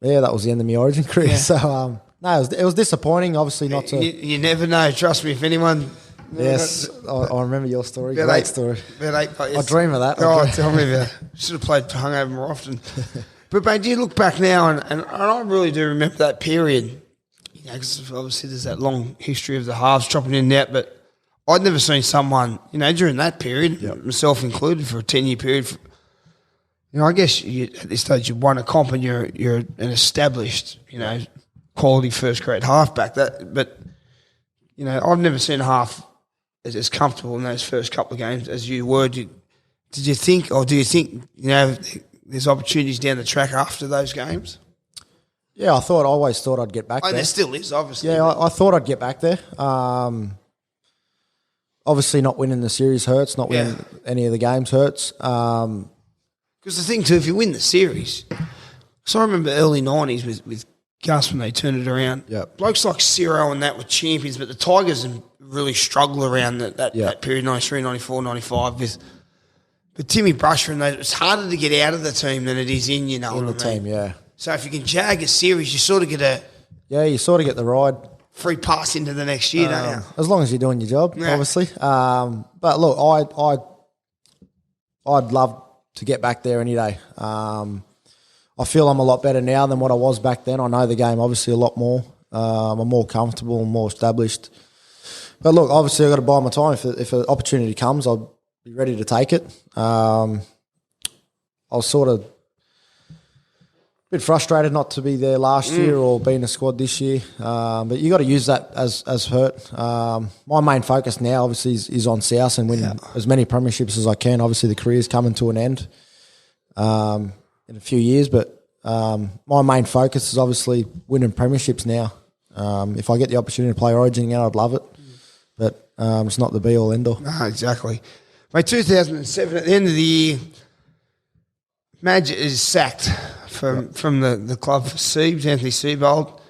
that was the end of my Origin career. Yeah. So, no, it was disappointing, obviously not to... You never know. Trust me, if anyone... Yes, I remember your story. Great story. I dream of that. Tell me about it. Should have played hungover more often. But, mate, do you look back now, and I really do remember that period, because obviously there's that long history of the halves chopping in and out, but I'd never seen someone, during that period, myself included, for a 10-year period. I guess at this stage you've won a comp and you're an established, quality first-grade halfback. But I've never seen a half as comfortable in those first couple of games as you were. Do you think there's opportunities down the track after those games? Yeah, I always thought I'd get back there. There still is, obviously. Yeah, I thought I'd get back there. Obviously not winning the series hurts, not winning any of the games hurts. Because the thing too, if you win the series, so I remember early 90s with Gus when they turned it around. Yep. Blokes like Ciro and that were champions, but the Tigers really struggle around that period, 93, 94, 95 with Timmy Brusher and those. It's harder to get out of the team than it is in, the team, yeah. So if you can jag a series, you sort of get you sort of get the ride. Free pass into the next year, don't you? As long as you're doing your job, obviously. But look, I'd love to get back there any day. I feel I'm a lot better now than what I was back then. I know the game obviously a lot more. I'm more comfortable and more established. But look, obviously I've got to buy my time. If an opportunity comes, I'll be ready to take it. I was sort of a bit frustrated not to be there last year or be in the squad this year. But you got to use that as hurt. My main focus now obviously is on South and winning as many premierships as I can. Obviously the career's coming to an end in a few years, but my main focus is obviously winning premierships now. If I get the opportunity to play Origin again, I'd love it. But it's not the be-all, end-all. No, exactly. By 2007, at the end of the year, Madge is sacked from the club for Siebes, Anthony Seibold.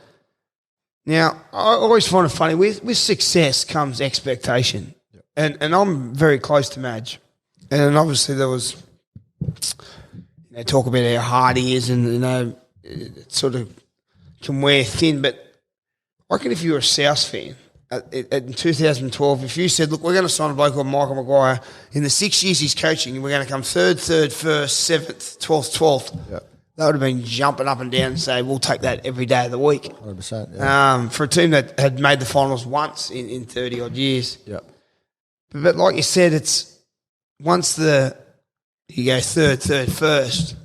Now, I always find it funny, with success comes expectation. Yep. And I'm very close to Madge. And obviously there was, talk about how hard he is and, it sort of can wear thin. But I reckon if you're a South fan, in 2012, if you said, look, we're going to sign a bloke called Michael Maguire, in the 6 years he's coaching, we're going to come third, first, 7th, 12th. Yeah. They would have been jumping up and down and say, we'll take that every day of the week. 100%. Yeah. For a team that had made the finals once in 30-odd years. Yeah. But like you said, it's once you go third, first,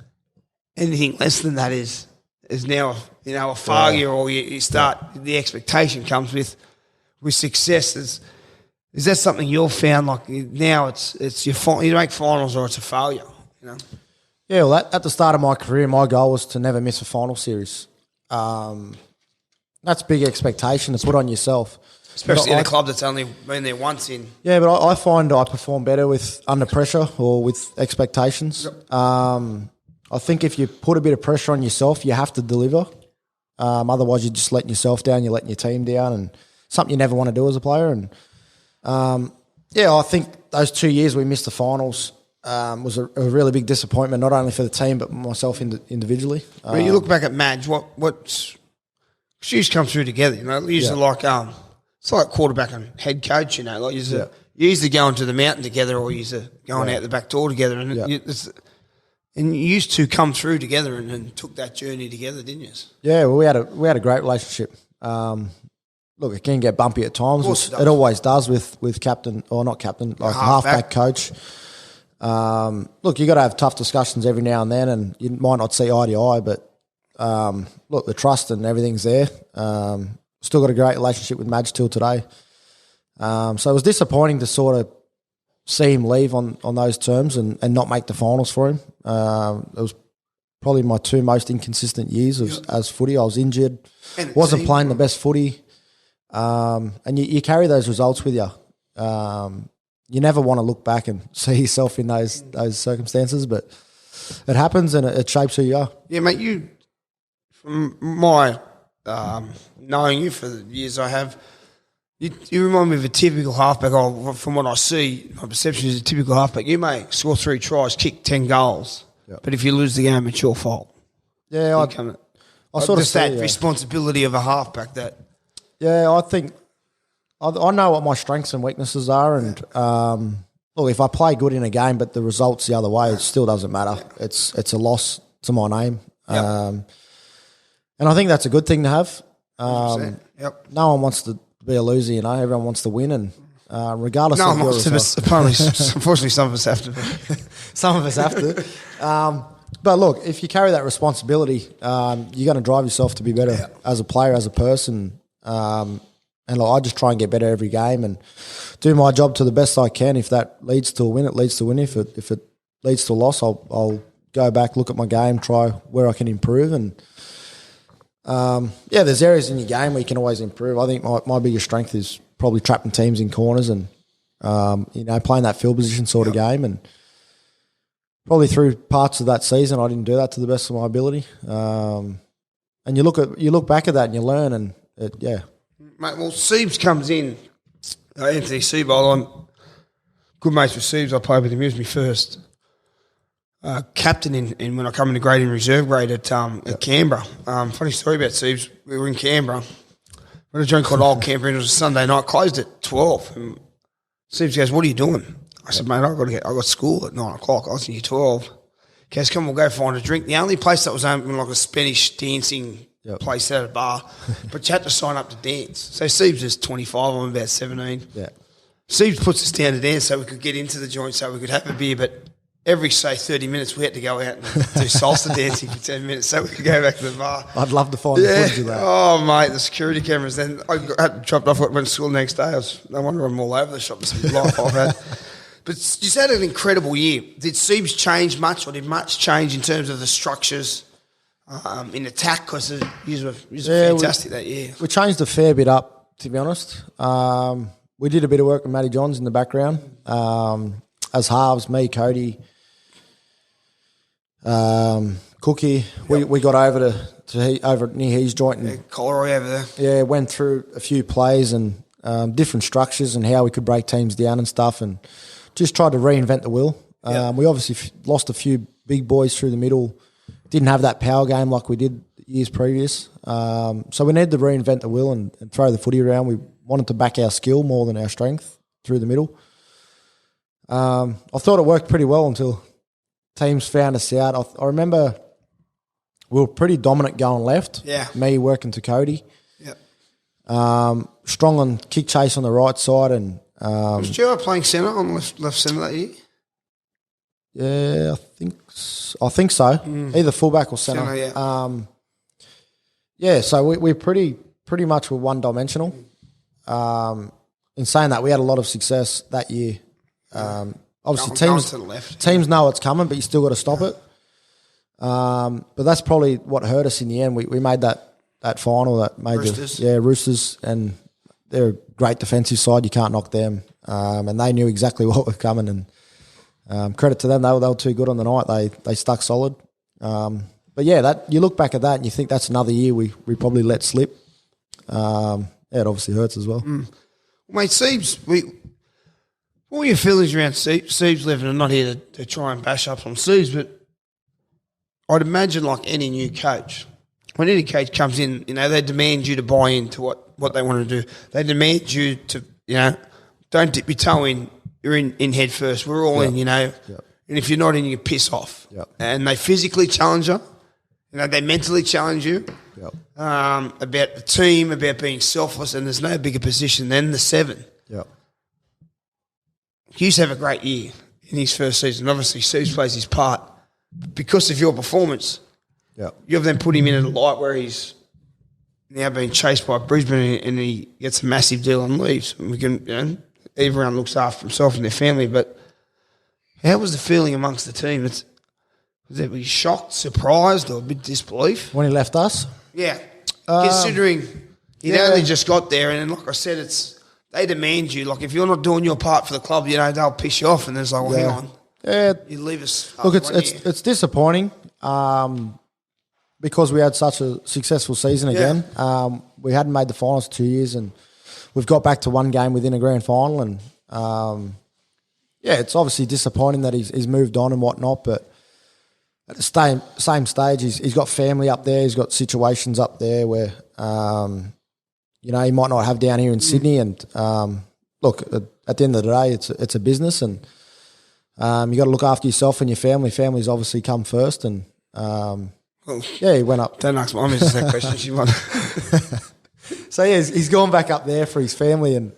anything less than that is now a failure, or you start the expectation comes with success. Is that something you've found? Like now, it's you make finals or it's a failure. You know. Yeah, well, at the start of my career, my goal was to never miss a final series. That's a big expectation to put on yourself. Especially in a club that's only been there once in. Yeah, but I find I perform better with under pressure or with expectations. Yep. I think if you put a bit of pressure on yourself, you have to deliver. Otherwise, you're just letting yourself down, you're letting your team down, and something you never want to do as a player. And I think those 2 years we missed the finals was a really big disappointment, not only for the team but myself individually. When you look back at Madge, what's she's come through together? You know, usually it's like quarterback and head coach. You know, like you either going to the mountain together or you're going out the back door together, and and you used to come through together and took that journey together, didn't you? Yeah, well, we had a great relationship. Look, it can get bumpy at times. It always does with captain or not captain, like halfback coach. Look, you got to have tough discussions every now and then, and you might not see eye to eye, but look, the trust and everything's there. Still got a great relationship with Madge till today. So it was disappointing to sort of see him leave on those terms and not make the finals for him. It was probably my 2 most inconsistent years as footy. I was injured, wasn't playing the best footy, and you carry those results with you. You never want to look back and see yourself in those circumstances, but it happens and it shapes who you are. Yeah, mate, you, from my knowing you for the years I have, you remind me of a typical halfback. From what I see, my perception is a typical halfback. You may score 3 tries, kick 10 goals, but if you lose the game, it's your fault. Yeah, I sort of see that responsibility of a halfback. That I think I know what my strengths and weaknesses are, and look, if I play good in a game, but the results the other way, it still doesn't matter. It's a loss to my name, and I think that's a good thing to have. No one wants to be a loser, you know. Everyone wants to win, and regardless of your result. Unfortunately, some of us have to. Some of us have to. But look, if you carry that responsibility, you're going to drive yourself to be better as a player, as a person. And look, I just try and get better every game and do my job to the best I can. If that leads to a win, it leads to a win. If it leads to a loss, I'll go back, look at my game, try where I can improve. And there's areas in your game where you can always improve. I think my biggest strength is probably trapping teams in corners and playing that field position sort of game. And probably through parts of that season, I didn't do that to the best of my ability. And you look back at that and you learn, and Mate, well, Siebes comes in. Anthony Siebel, I'm good mates with Siebes. I played with him. He was my first captain in when I come into grade in reserve grade at Canberra. Funny story about Siebes. We were in Canberra. We had a joint called Old Canberra, and it was a Sunday night. Closed at 12. And Siebes goes, "What are you doing?" I said, "Mate, I got school at 9 o'clock. I was in year 12." He goes, "Come, we'll go find a drink." The only place that was open, like a Spanish dancing place at a bar, but you had to sign up to dance. So Siebes is 25, I'm about 17. Yeah. Siebes puts us down to dance so we could get into the joint, so we could have a beer, but every, say, 30 minutes we had to go out and do salsa dancing for 10 minutes so we could go back to the bar. I'd love to find the footage of that. Oh, mate, the security cameras. Then I had dropped off, went to school the next day. No wonder I'm all over the shop. This is life I've had. But you had an incredible year. Did Siebes change much, or did much change in terms of the structures in attack? Because you were fantastic that year. We changed a fair bit up, to be honest. We did a bit of work with Matty Johns in the background. As halves, me, Cody, Cookie. We got over over near his joint. And, Colleroy over there. Yeah, went through a few plays and different structures and how we could break teams down and stuff, and just tried to reinvent the wheel. We obviously lost a few big boys through the middle. Didn't have that power game like we did years previous. So we needed to reinvent the wheel and throw the footy around. wanted to back our skill more than our strength through the middle. I thought it worked pretty well until teams found us out. I remember we were pretty dominant going left. Yeah. Me working to Cody. Yeah. Strong on kick chase on the right side. And was Joe playing centre on left centre that year? Yeah, I think so. Either fullback or centre. Yeah. So we pretty much were one dimensional. In saying that, we had a lot of success that year. Obviously, Going to the left. teams know it's coming, but you still got to stop it. But that's probably what hurt us in the end. We made that final that made Roosters. Roosters, and they're a great defensive side. You can't knock them, and they knew exactly what was coming. And credit to them, they were too good on the night. They stuck solid. But yeah, that you look back at that and you think that's another year we probably let slip. It obviously hurts as well. Well, mate, Siebes, what were your feelings around Siebes leaving? I'm not here to try and bash up on Siebes, but I'd imagine like any new coach, when any coach comes in, they demand you to buy into what they want to do. They demand you to, don't dip your toe in. You're in head first. We're all in, And if you're not in, you piss off. Yep. And they physically challenge you. They mentally challenge you. Yep. About the team, about being selfless, and there's no bigger position than the 7. Yep. He used to have a great year in his first season. Obviously, Siebes plays his part. But because of your performance, you've then put him in a light where he's now being chased by Brisbane and he gets a massive deal and leaves. And we can, everyone looks after himself and their family. But how was the feeling amongst the team? Was it shocked, surprised, or a bit disbelief? When he left us? Yeah. Considering he'd only just got there, and like I said, they demand you. Like, if you're not doing your part for the club, they'll piss you off, and there's like, well, hang on. Yeah. You leave us. Look, it's disappointing because we had such a successful season again. We hadn't made the finals 2 years, and we've got back to one game within a grand final, and it's obviously disappointing that he's moved on and whatnot, but at the same stage, he's got family up there, he's got situations up there where, he might not have down here in Sydney, and look, at the end of the day, it's a business, and you got to look after yourself and your family. Family's obviously come first, and he went up. Don't ask my missus that question. She won. So he's gone back up there for his family, and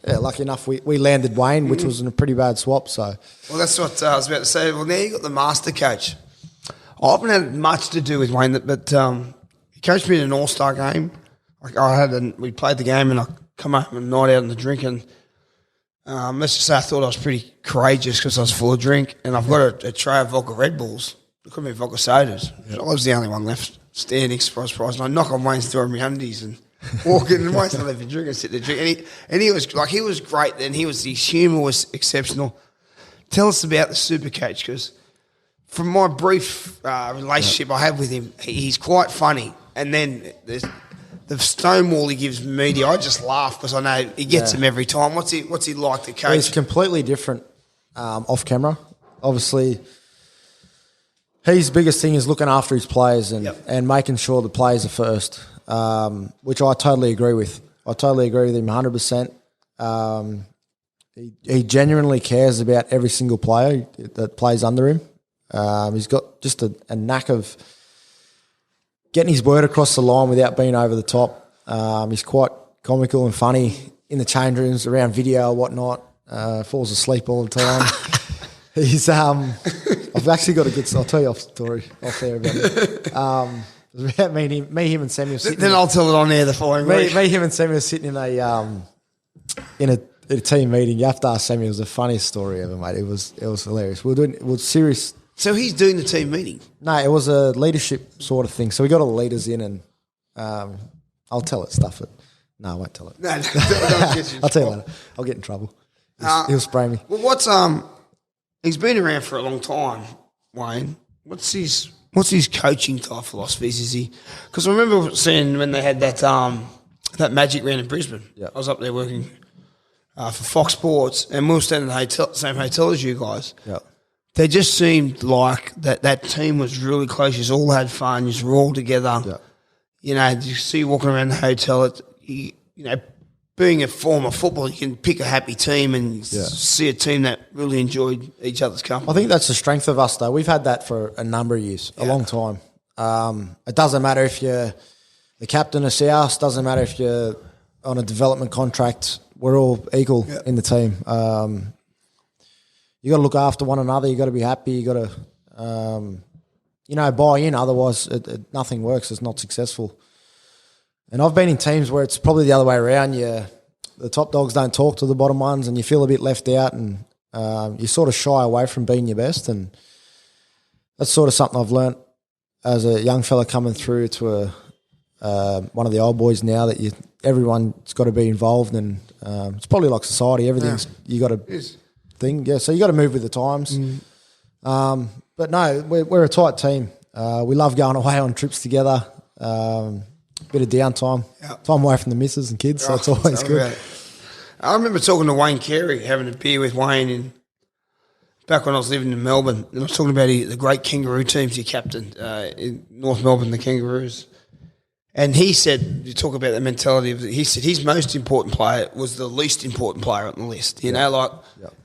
lucky enough we landed Wayne, which was in a pretty bad swap. So that's what I was about to say. Well, now you got the master coach. I haven't had much to do with Wayne, but he coached me in an all-star game. We played the game, and I come home a night out on the drink, and let's just say I thought I was pretty courageous because I was full of drink, and I've got a tray of vodka Red Bulls. It could be vodka sodas. I was the only one left standing, surprise, and I knock on Wayne's door in my undies and walk in, and Wayne's not even drinking, sit there drinking. And he was great then. His humour was exceptional. Tell us about the super coach, because from my brief relationship I have with him, he's quite funny. And then there's the stonewall he gives media. I just laugh because I know he gets him every time. What's he like to coach? He's completely different off camera. Obviously, his biggest thing is looking after his players and making sure the players are first, which I totally agree with. I totally agree with him 100%. He genuinely cares about every single player that plays under him. He's got just a knack of getting his word across the line without being over the top. He's quite comical and funny in the change rooms, around video or whatnot. Falls asleep all the time. He's I've actually got a good. I'll tell you off story off there about it. It was about me, him, and Samuel sitting. Then I'll tell it on air the following week. Me, him, and Samuel sitting in a team meeting. You have to ask Samuel. It was the funniest story ever, mate. It was hilarious. It was serious. So he's doing the team meeting? No, it was a leadership sort of thing. So we got all the leaders in, and I'll tell it stuff. No, I won't tell it. No, I'll tell you later. I'll get in trouble. He'll spray me. Well, he's been around for a long time, Wayne. What's his coaching type philosophies? Is he? Because I remember seeing when they had that Magic round in Brisbane. Yep. I was up there working for Fox Sports, and we were staying in the same hotel as you guys. Yep. They just seemed like that team was really close. You all had fun. You were all together. Yep. You see you walking around the hotel. being a former footballer, you can pick a happy team and see a team that really enjoyed each other's company. I think that's the strength of us, though. We've had that for a number of years, a long time. It doesn't matter if you're the captain of South, doesn't matter if you're on a development contract. We're all equal in the team. You got to look after one another. You got to be happy. You got to, buy in. Otherwise, nothing works. It's not successful. And I've been in teams where it's probably the other way around. The top dogs don't talk to the bottom ones, and you feel a bit left out, and you sort of shy away from being your best. And that's sort of something I've learnt as a young fella coming through to one of the old boys now, that everyone's got to be involved, and it's probably like society. Everything's you got to thing, so you got to move with the times. But no, we're a tight team. We love going away on trips together. Bit of downtime, time away from the missus and kids, so it's always good. I remember talking to Wayne Carey, having a beer with Wayne back when I was living in Melbourne, and I was talking about the great kangaroo teams he captained in North Melbourne, the Kangaroos. And he said, you talk about the mentality he said his most important player was the least important player on the list, and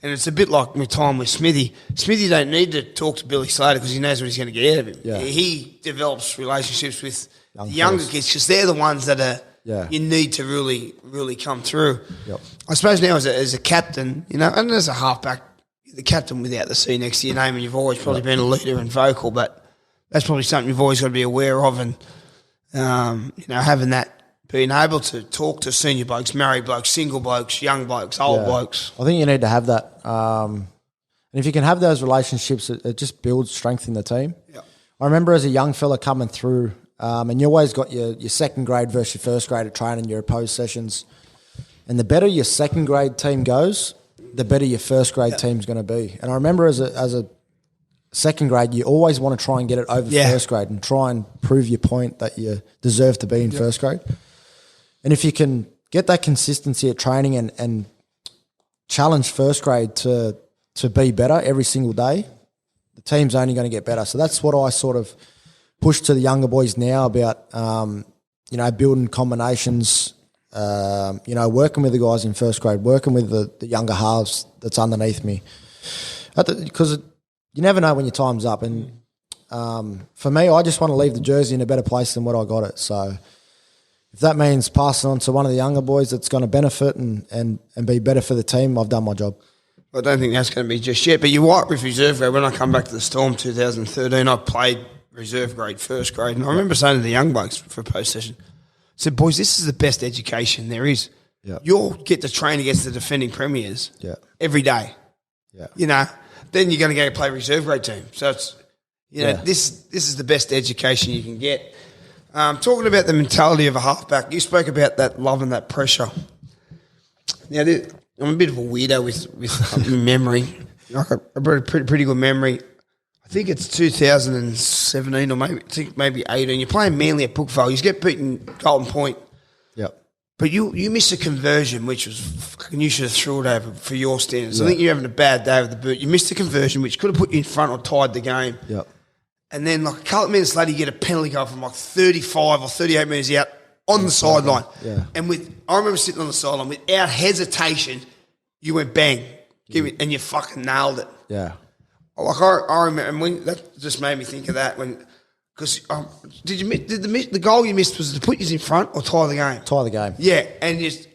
it's a bit like my time with Smithy. Smithy don't need to talk to Billy Slater because he knows what he's going to get out of him. Yeah. He develops relationships with the younger kids because they're the ones that you need to really, really come through. Yep. I suppose now as a captain, and as a halfback, the captain without the C next to your name, and you've always probably been a leader and vocal, but that's probably something you've always got to be aware of, and having that, being able to talk to senior blokes, married blokes, single blokes, young blokes, old blokes. I think you need to have that. And if you can have those relationships, it just builds strength in the team. Yep. I remember as a young fella coming through, and you always got your second grade versus your first grade at training, your opposed sessions. And the better your second grade team goes, the better your first grade team's going to be. And I remember as a second grade, you always want to try and get it over first grade and try and prove your point that you deserve to be in first grade. And if you can get that consistency at training and challenge first grade to be better every single day, the team's only going to get better. So that's what I sort of push to the younger boys now about, building combinations, working with the guys in first grade, working with the younger halves that's underneath me. Because you never know when your time's up. And for me, I just want to leave the jersey in a better place than what I got it. So if that means passing on to one of the younger boys that's going to benefit and be better for the team, I've done my job. I don't think that's going to be just yet. But you're right with reserve grade. When I come back to the Storm 2013, I played reserve grade, first grade. And I remember saying to the young blokes for a post session, I said, boys, this is the best education there is. Yep. You'll get to train against the defending premiers every day. Yeah. Then you're going to go play reserve grade team. So it's, this is the best education you can get. Talking about the mentality of a halfback, you spoke about that love and that pressure. Now, I'm a bit of a weirdo with memory. Like a pretty good memory. I think it's 2017 or maybe 18. You're playing Manly at Brookvale. You get beaten Golden Point. Yep. But you missed a conversion, which was fucking, you should have threw it over for your standards. I think you're having a bad day with the boot. You missed a conversion, which could have put you in front or tied the game. Yep. And then like a couple of minutes later, you get a penalty goal from like 35 or 38 metres out on the sideline. Yeah. And I remember sitting on the sideline without hesitation, you went bang, and you fucking nailed it. Yeah. Like I remember, and that just made me think of that because did the goal you missed was to put you in front or tie the game? Tie the game. Yeah, and just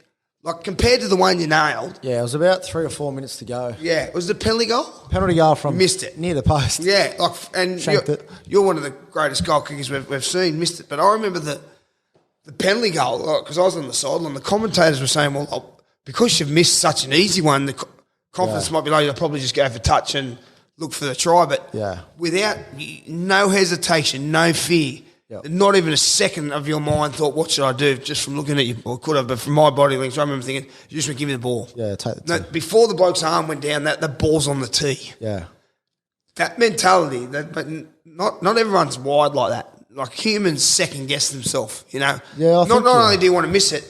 like compared to the one you nailed. Yeah, it was about 3 or 4 minutes to go. Yeah, it was the penalty goal. Penalty goal from missed it near the post. Yeah, and you're one of the greatest goal kickers we've seen. Missed it, but I remember the penalty goal because I was on the sideline. The commentators were saying, "Well, because you've missed such an easy one, the confidence might be low. You'll probably just go for touch and look for the try." But without no hesitation, no fear, not even a second of your mind thought, "What should I do?" Just from looking at you, or could have, but from my body language, I remember thinking, "You just give me the ball." Yeah, take the tee. Before the bloke's arm went down, the ball's on the tee. Yeah, that mentality. But not everyone's wired like that. Like humans second guess themselves, Yeah, not only do you want to miss it,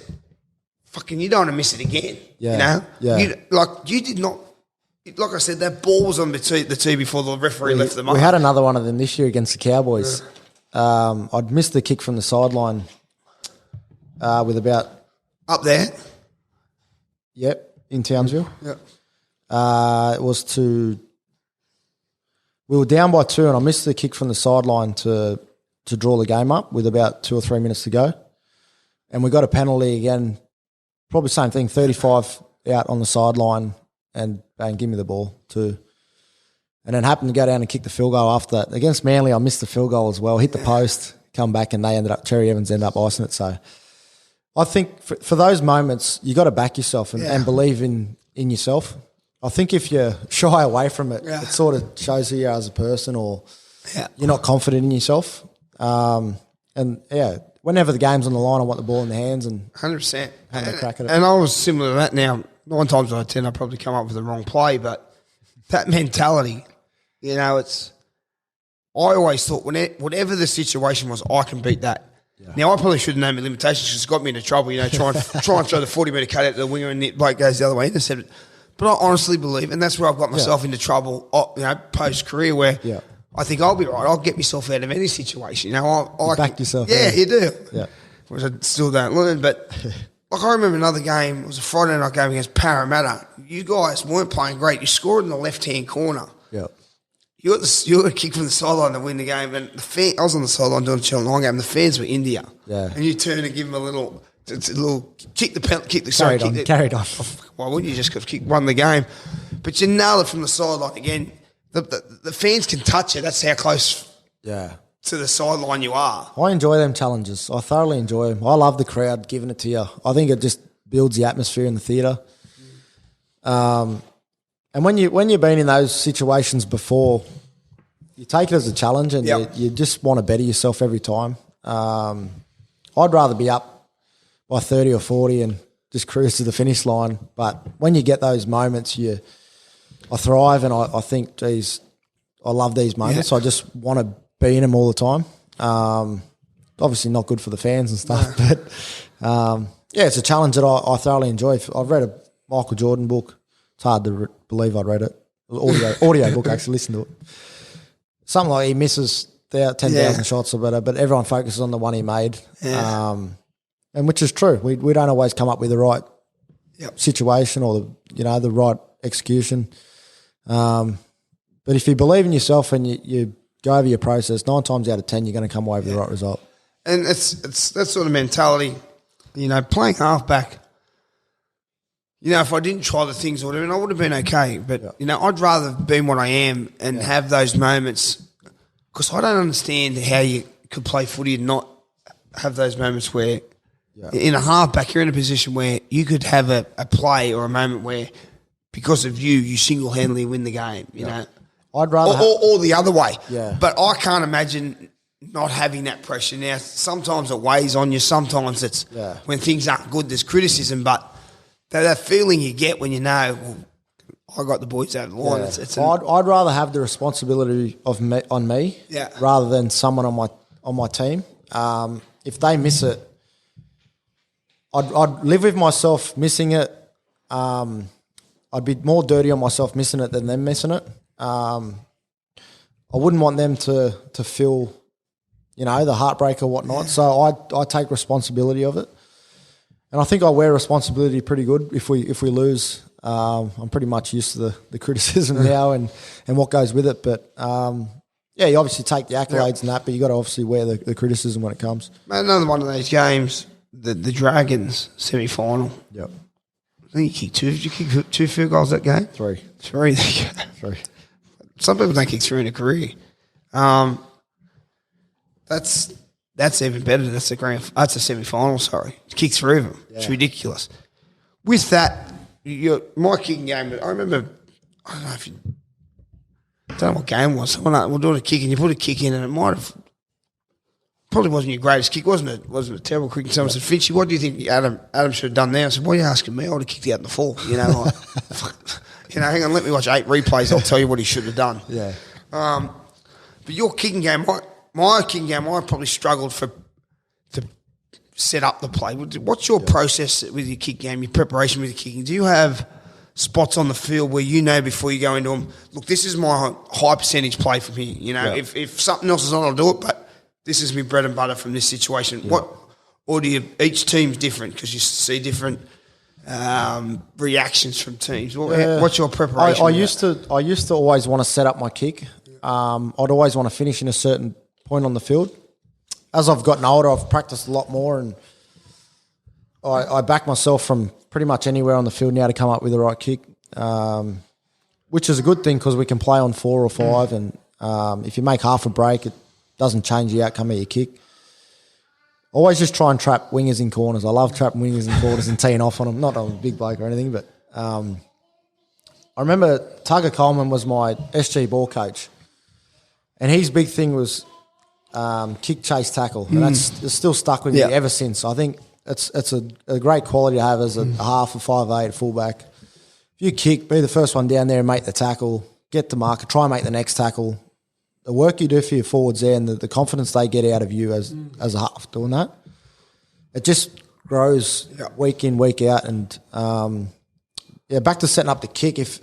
fucking you don't want to miss it again. Yeah, you did not. Like I said, that ball was on the tee before the referee left the mark. We had another one of them this year against the Cowboys. Yeah. I'd missed the kick from the sideline with about... Up there? Yep, in Townsville. Yeah. It was we were down by 2 and I missed the kick from the sideline to draw the game up with about 2 or 3 minutes to go. And we got a penalty again, probably same thing, 35 out on the sideline and bang, give me the ball too. And then happened to go down and kick the field goal after that. Against Manly, I missed the field goal as well, hit the post, come back and Cherry Evans ended up icing it. So I think for those moments, you got to back yourself and believe in yourself. I think if you shy away from it, it sort of shows who you are as a person or you're not confident in yourself. Whenever the game's on the line, I want the ball in the hands and 100%. have a crack at it. And I was similar to that now. 9 times out of 10, I probably come up with the wrong play, but that mentality, I always thought whatever the situation was, I can beat that. Yeah. Now, I probably should have known my limitations because it's got me into trouble, try and throw the 40-metre cut out to the winger and the bloke goes the other way, intercepted. But I honestly believe, and that's where I've got myself into trouble, post-career where I think I'll be right. I'll get myself out of any situation. I back yourself. Yeah, you do. Yeah. Which I still don't learn. But I remember another game. It was a Friday night game against Parramatta. You guys weren't playing great. You scored in the left-hand corner. Yeah. You got a kick from the sideline to win the game. And I was on the sideline doing a Channel 9 game. The fans were India. Yeah. And you turn and give them a little kick the penalty. Carried on. Why wouldn't you just run the game? But you nail it from the sideline again. The fans can touch it. That's how close to the sideline you are. I enjoy them challenges. I thoroughly enjoy them. I love the crowd giving it to you. I think it just builds the atmosphere in the theatre. And when you've been in those situations before, you take it as a challenge and you just want to better yourself every time. I'd rather be up by 30 or 40 and just cruise to the finish line. But when you get those moments, I thrive and I think, geez, I love these moments. I just want to be in them all the time. Obviously not good for the fans and stuff, but it's a challenge that I thoroughly enjoy. I've read a Michael Jordan book. It's hard to believe I'd read it. Audio book, actually, listen to it. Something like he misses 10,000 shots or better, but everyone focuses on the one he made. Yeah. And which is true. We don't always come up with the right situation or the right execution. But if you believe in yourself and you go over your process, 9 times out of 10 you're going to come away with the right result. And it's that sort of mentality. Playing halfback. If I didn't try the things or whatever, I would have been okay. But I'd rather have been what I am and have those moments because I don't understand how you could play footy and not have those moments where. In a halfback, you're in a position where you could have a play or a moment where, because of you single-handedly win the game. You know, I'd rather or the other way. Yeah. But I can't imagine not having that pressure. Now, sometimes it weighs on you. Sometimes it's when things aren't good. There's criticism, but that feeling you get when I got the boys over the line. I'd rather have the responsibility on me rather than someone on my team. If they miss it. I'd live with myself missing it. I'd be more dirty on myself missing it than them missing it. I wouldn't want them to feel, the heartbreak or whatnot. So I take responsibility of it, and I think I wear responsibility pretty good. If we lose, I'm pretty much used to the criticism now and what goes with it. But you obviously take the accolades and that, but you got to obviously wear the criticism when it comes. Another one of these games. The Dragons semi-final. Yep. I think you kicked 2. Did you kick 2 field goals that game? 3. 3. 3. Some people don't kick 3 in a career. That's even better. That's a semi-final. Sorry, kick 3 of them. Yeah. It's ridiculous. With that, my kicking game. I remember. I don't know what game it was. Someone we're doing a kick and you put a kick in and it might have. Probably wasn't your greatest kick, wasn't it? Wasn't a terrible kick. And someone said, Finch, what do you think Adam should have done there? I said, why are you asking me? I would have kicked out in the fall. Hang on, let me watch 8 replays. I'll tell you what he should have done. Yeah. But your kicking game, my kicking game, I probably struggled to set up the play. What's your process with your kick game, your preparation with your kicking? Do you have spots on the field where before you go into them, look, this is my high percentage play from here. If something else is on, I'll do it, but this is my bread and butter from this situation. Yeah. Or do each team's different because you see different reactions from teams? What's your preparation? I used to always want to set up my kick. I'd always want to finish in a certain point on the field. As I've gotten older, I've practiced a lot more, and I back myself from pretty much anywhere on the field now to come up with the right kick, which is a good thing because we can play on 4 or 5, and if you make half a break, it doesn't change the outcome of your kick. Always just try and trap wingers in corners. I love trapping wingers in corners and teeing off on them. Not I'm a big bloke or anything, but I remember Tugger Coleman was my SG ball coach, and his big thing was kick, chase, tackle, and it's still stuck with me ever since. I think it's a great quality to have as a half, a 5'8", fullback. If you kick, be the first one down there and make the tackle, get the marker, try and make the next tackle. The work you do for your forwards there and the confidence they get out of you as a half doing that, it just grows week in, week out. And, back to setting up the kick. If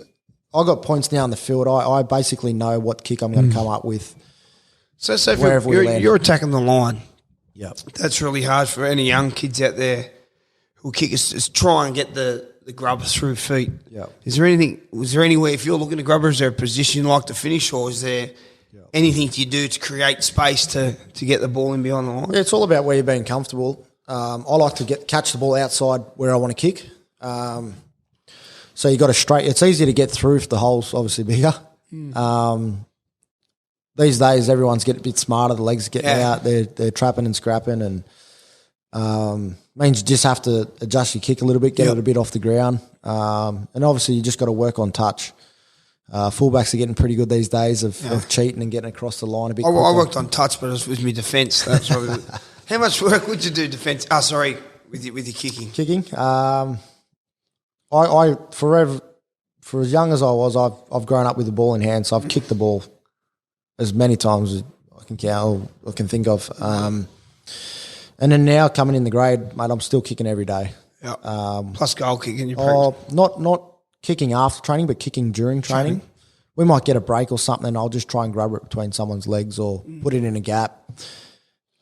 I got points now on the field, I basically know what kick I'm going to come up with. So you're attacking the line. Yeah, that's really hard for any young kids out there who kick. Is try and get the grubber through feet. Yeah. Was there any way, if you're looking to grubber, is there a position you like to finish, or is there anything you do to create space to get the ball in behind the line? Yeah, it's all about where you're being comfortable. I like to catch the ball outside where I want to kick. So you got to straight. It's easier to get through if the hole's obviously bigger. These days, everyone's getting a bit smarter. The legs are getting out. They're trapping and scrapping, and means you just have to adjust your kick a little bit, get it a bit off the ground, and obviously you just got to work on touch. Fullbacks are getting pretty good these days of cheating and getting across the line a bit. I worked on touch, but it was with my defence. That's what How much work would you do defence? With your kicking. Kicking. I forever, for as young as I was, I've grown up with the ball in hand, so I've kicked the ball as many times as I can count or can think of. And then now coming in the grade, mate, I'm still kicking every day. Yeah. Plus goal kicking. Not kicking after training, but kicking during training. We might get a break or something, and I'll just try and grab it between someone's legs or put it in a gap.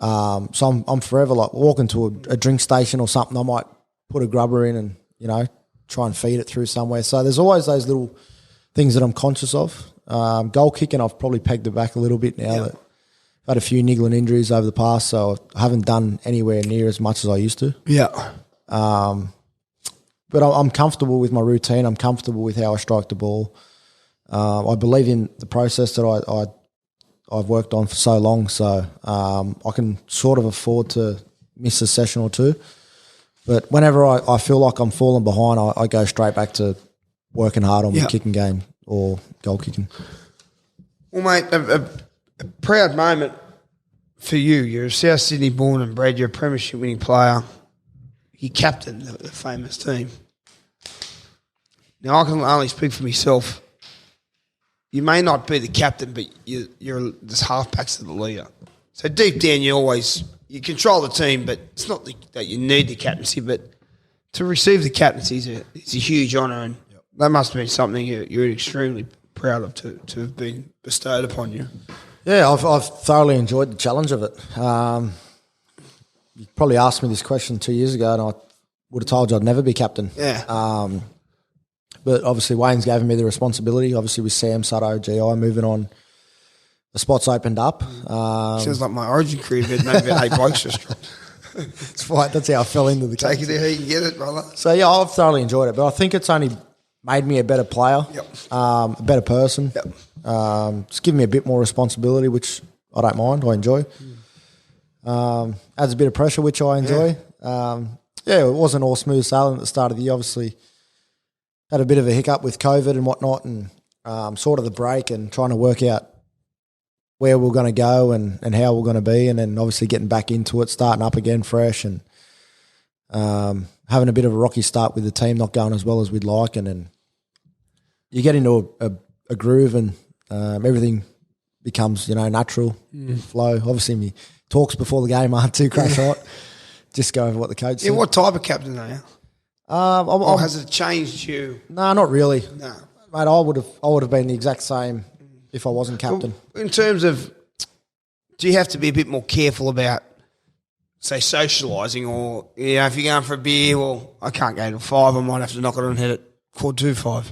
So I'm forever like walking to a drink station or something. I might put a grubber in and try and feed it through somewhere. So there's always those little things that I'm conscious of. Goal kicking, I've probably pegged it back a little bit now. That I've had a few niggling injuries over the past, so I haven't done anywhere near as much as I used to. Yeah. But I'm comfortable with my routine. I'm comfortable with how I strike the ball. I believe in the process that I've worked on for so long, so I can sort of afford to miss a session or two. But whenever I feel like I'm falling behind, I go straight back to working hard on my kicking game or goal kicking. Well, mate, a proud moment for you. You're a South Sydney born and bred. You're a Premiership winning player. You captain the famous team. Now, I can only speak for myself. You may not be the captain, but you're this halfbacks of the leader. So deep down, you control the team, but it's not that you need the captaincy, but to receive the captaincy is a huge honour, and that must have been something you're extremely proud of to have been bestowed upon you. Yeah, I've thoroughly enjoyed the challenge of it. You probably asked me this question 2 years ago, and I would have told you I'd never be captain. Yeah. But obviously Wayne's given me the responsibility. Obviously with Sam, Sutto, GI moving on, the spot's opened up. Sounds like my origin career, but maybe 8 blokes just It's right. That's how I fell into the Take it there, you can get it, brother. So, yeah, I've thoroughly enjoyed it. But I think it's only made me a better player, a better person. It's given me a bit more responsibility, which I don't mind. I enjoy. Adds a bit of pressure, which I enjoy. It wasn't all smooth sailing at the start of the year. Obviously, had a bit of a hiccup with COVID and whatnot, and sort of the break and trying to work out where we're going to go and how we're going to be, and then obviously getting back into it, starting up again fresh, and having a bit of a rocky start with the team not going as well as we'd like, and then you get into a groove and everything becomes natural flow. Obviously, my talks before the game aren't too crash hot. Just go over what the coach said. What type of captain are you? Or has it changed you? No, not really. No, mate. I would have been the exact same if I wasn't captain. Well, in terms of, do you have to be a bit more careful about say, socialising, or if you're going for a beer, well, I can't go to 5. I might have to knock it on the head at 4:25.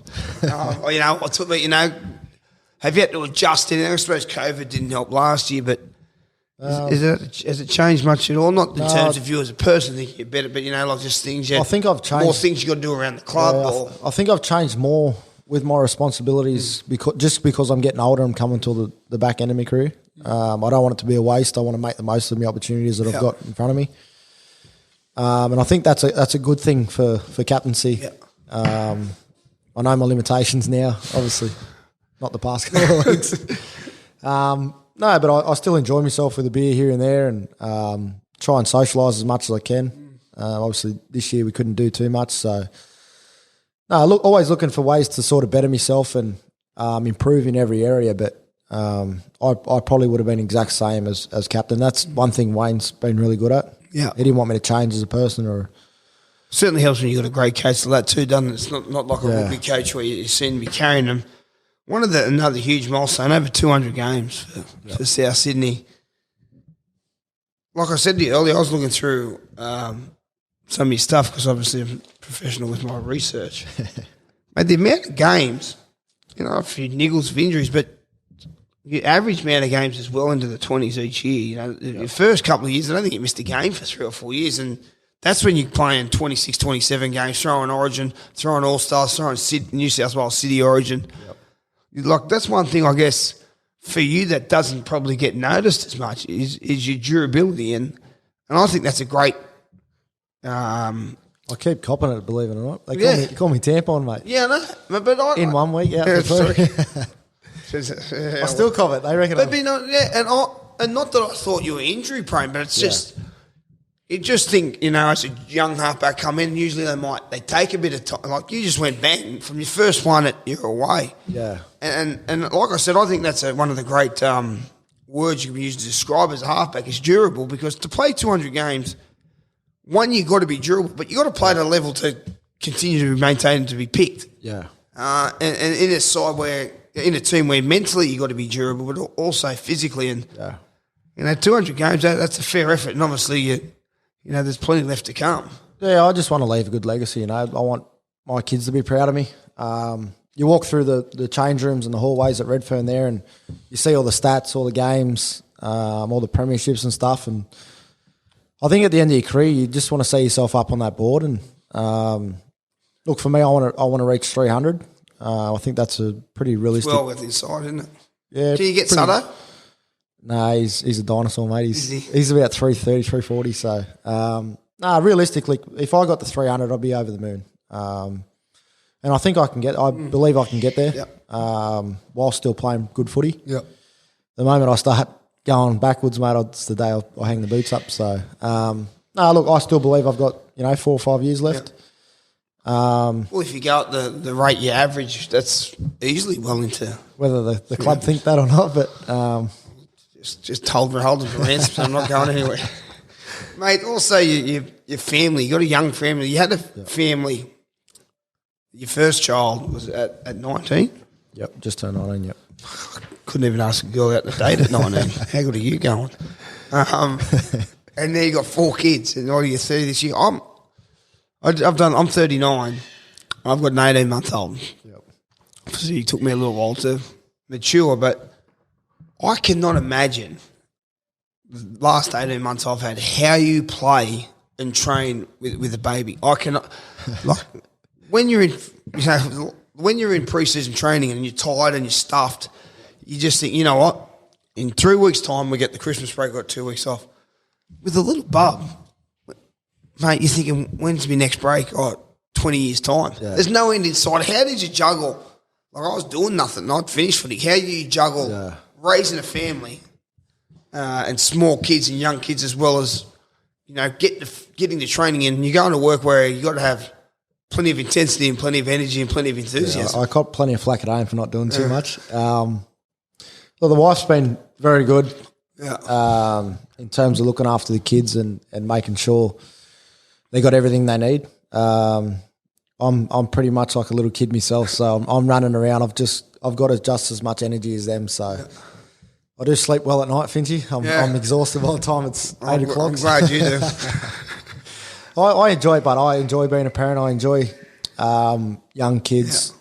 Have you had to adjust in there? I suppose COVID didn't help last year, but has it changed much at all? Not in terms of you as a person thinking you're better, but like just things. I think I've changed more things you got to do around the club. I think I've changed more with my responsibilities because I'm getting older. I'm coming to the back end of my career. I don't want it to be a waste. I want to make the most of the opportunities that I've got in front of me. And I think that's a good thing for captaincy. Yeah. I know my limitations now, obviously, not the past couple of weeks. No, but I still enjoy myself with a beer here and there, and try and socialise as much as I can. Obviously, this year we couldn't do too much, so always looking for ways to sort of better myself and improve in every area. But I probably would have been exact same as captain. That's one thing Wayne's been really good at. Yeah, he didn't want me to change as a person or. Certainly helps when you've got a great coach like that too, doesn't it? It's not like a rugby coach where you seem to be carrying them. Another huge milestone, over 200 games for South Sydney. Like I said to you earlier, I was looking through some of your stuff because obviously I'm professional with my research. Mate, the amount of games, a few niggles of injuries, but your average amount of games is well into the 20s each year. Your first couple of years, I don't think you missed a game for 3 or 4 years, and that's when you're playing 26, 27 games, throwing Origin, throwing All-Stars, throwing New South Wales City Origin. Yep. That's one thing, I guess, for you that doesn't probably get noticed as much is your durability. And I think that's a great... I keep copping it, believe it or not. They call me tampon, mate. Yeah, no. But I... 1 week, out for 2. I still cop it. They reckon and not that I thought you were injury prone, but it's just... You just think, as a young halfback come in, usually they take a bit of time. Like you just went bang from your first one you're away. Yeah. And like I said, I think that's one of the great words you can use to describe as a halfback is durable, because to play 200 games, one, you've got to be durable, but you've got to play at a level to continue to be maintained, to be picked. Yeah. And in a team where mentally you've got to be durable, but also physically. And 200 games, that's a fair effort. And obviously there's plenty left to come. Yeah, I just want to leave a good legacy. I want my kids to be proud of me. You walk through the change rooms and the hallways at Redfern there, and you see all the stats, all the games, all the premierships and stuff. And I think at the end of your career, you just want to see yourself up on that board. And look, for me, I want to reach 300. I think that's a pretty realistic. It's well within sight, isn't it? Yeah. Do you get Sutto? No, he's a dinosaur, mate. He's about 330, 340. So, realistically, if I got to 300, I'd be over the moon. And I think I believe I can get there. Yep. While still playing good footy. Yep. The moment I start going backwards, mate, it's the day I hang the boots up. So, look, I still believe I've got 4 or 5 years left. Yep. Well, if you go at the rate you average, that's easily well into... Whether the club think that or not, but... Just hold them for ransom, so I'm not going anywhere. Mate, also your family, you got a young family. You had a family, your first child was at 19? Yep, just turned 19, yep. Couldn't even ask a girl out the date at 19. How good are you going? And then you got 4 kids, and you're 30 this year. I'm 39. I've got an 18-month-old. Yep. So it took me a little while to mature, but I cannot imagine the last 18 months I've had how you play and train with a baby. I cannot, when you're in pre-season training and you're tired and you're stuffed, you just think, you know what? In 3 weeks' time, we get the Christmas break. We've got 2 weeks off. With a little bub, mate, you're thinking, when's my next break? 20 years' time. Yeah. There's no end in sight. How did you juggle? Like, I was doing nothing. I'd finished footy. How do you juggle raising a family and small kids and young kids, as well as, getting the training in? You're going to work where you got to have plenty of intensity and plenty of energy and plenty of enthusiasm. I caught plenty of flack at home for not doing too much. Well, the wife's been very good in terms of looking after the kids and making sure they got everything they need. I'm pretty much like a little kid myself, so I'm running around. I've got just as much energy as them. So, I do sleep well at night, Finchy. I'm exhausted by the time it's 8 o'clock. I'm glad you do. I enjoy it, but I enjoy being a parent. I enjoy young kids.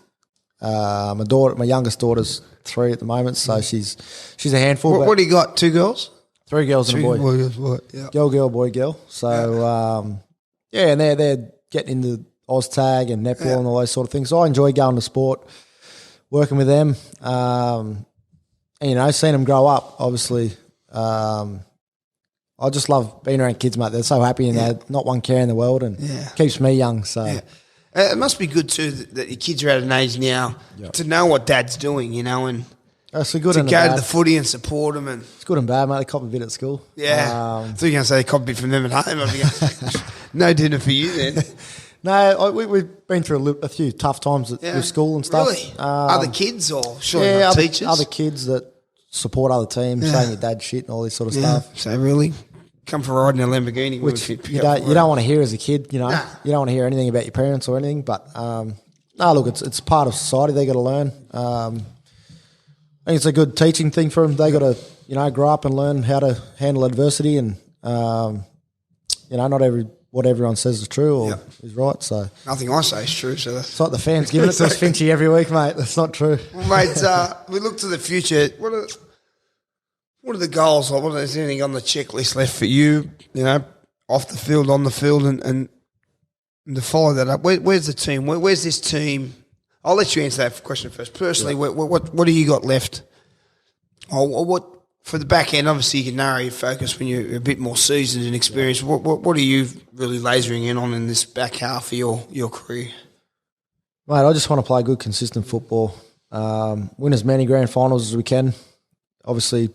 My youngest daughter's 3 at the moment, so she's a handful. What do you got? 2 girls? 3 girls and a boy. Boy. Yeah. Girl, boy, girl. So and they're getting into OzTag and netball and all those sort of things. So I enjoy going to sport, working with them, and seeing them grow up. Obviously, I just love being around kids, mate. They're so happy and they're not one care in the world, and keeps me young. So it must be good too that your kids are at an age now to know what dad's doing, and that's good to go to the footy and support them. And it's good and bad, mate. They cop a bit at school. Yeah, I thought you were going to say they cop a bit from them at home. No dinner for you then. No, we've been through a few tough times with school and stuff. Really? Other kids or teachers? Other kids that support other teams, saying your dad's shit and all this sort of stuff. So really, come for riding a Lamborghini, which you don't want to hear as a kid. Nah. You don't want to hear anything about your parents or anything. But look, it's part of society. They got to learn. I think it's a good teaching thing for them. They got to grow up and learn how to handle adversity, and not what everyone says is true or is right. So nothing I say is true. So it's like the fans giving it to us, Finchy, every week, mate. That's not true. Well, mate, we look to the future. What are the goals? Like, is there anything on the checklist left for you? Off the field, on the field, and to follow that up. Where's the team? Where's this team? I'll let you answer that question first. Personally, what do you got left? Or what? For the back end, obviously you can narrow your focus when you're a bit more seasoned and experienced. What are you really lasering in on in this back half of your career? Mate, I just want to play good, consistent football. Win as many grand finals as we can. Obviously,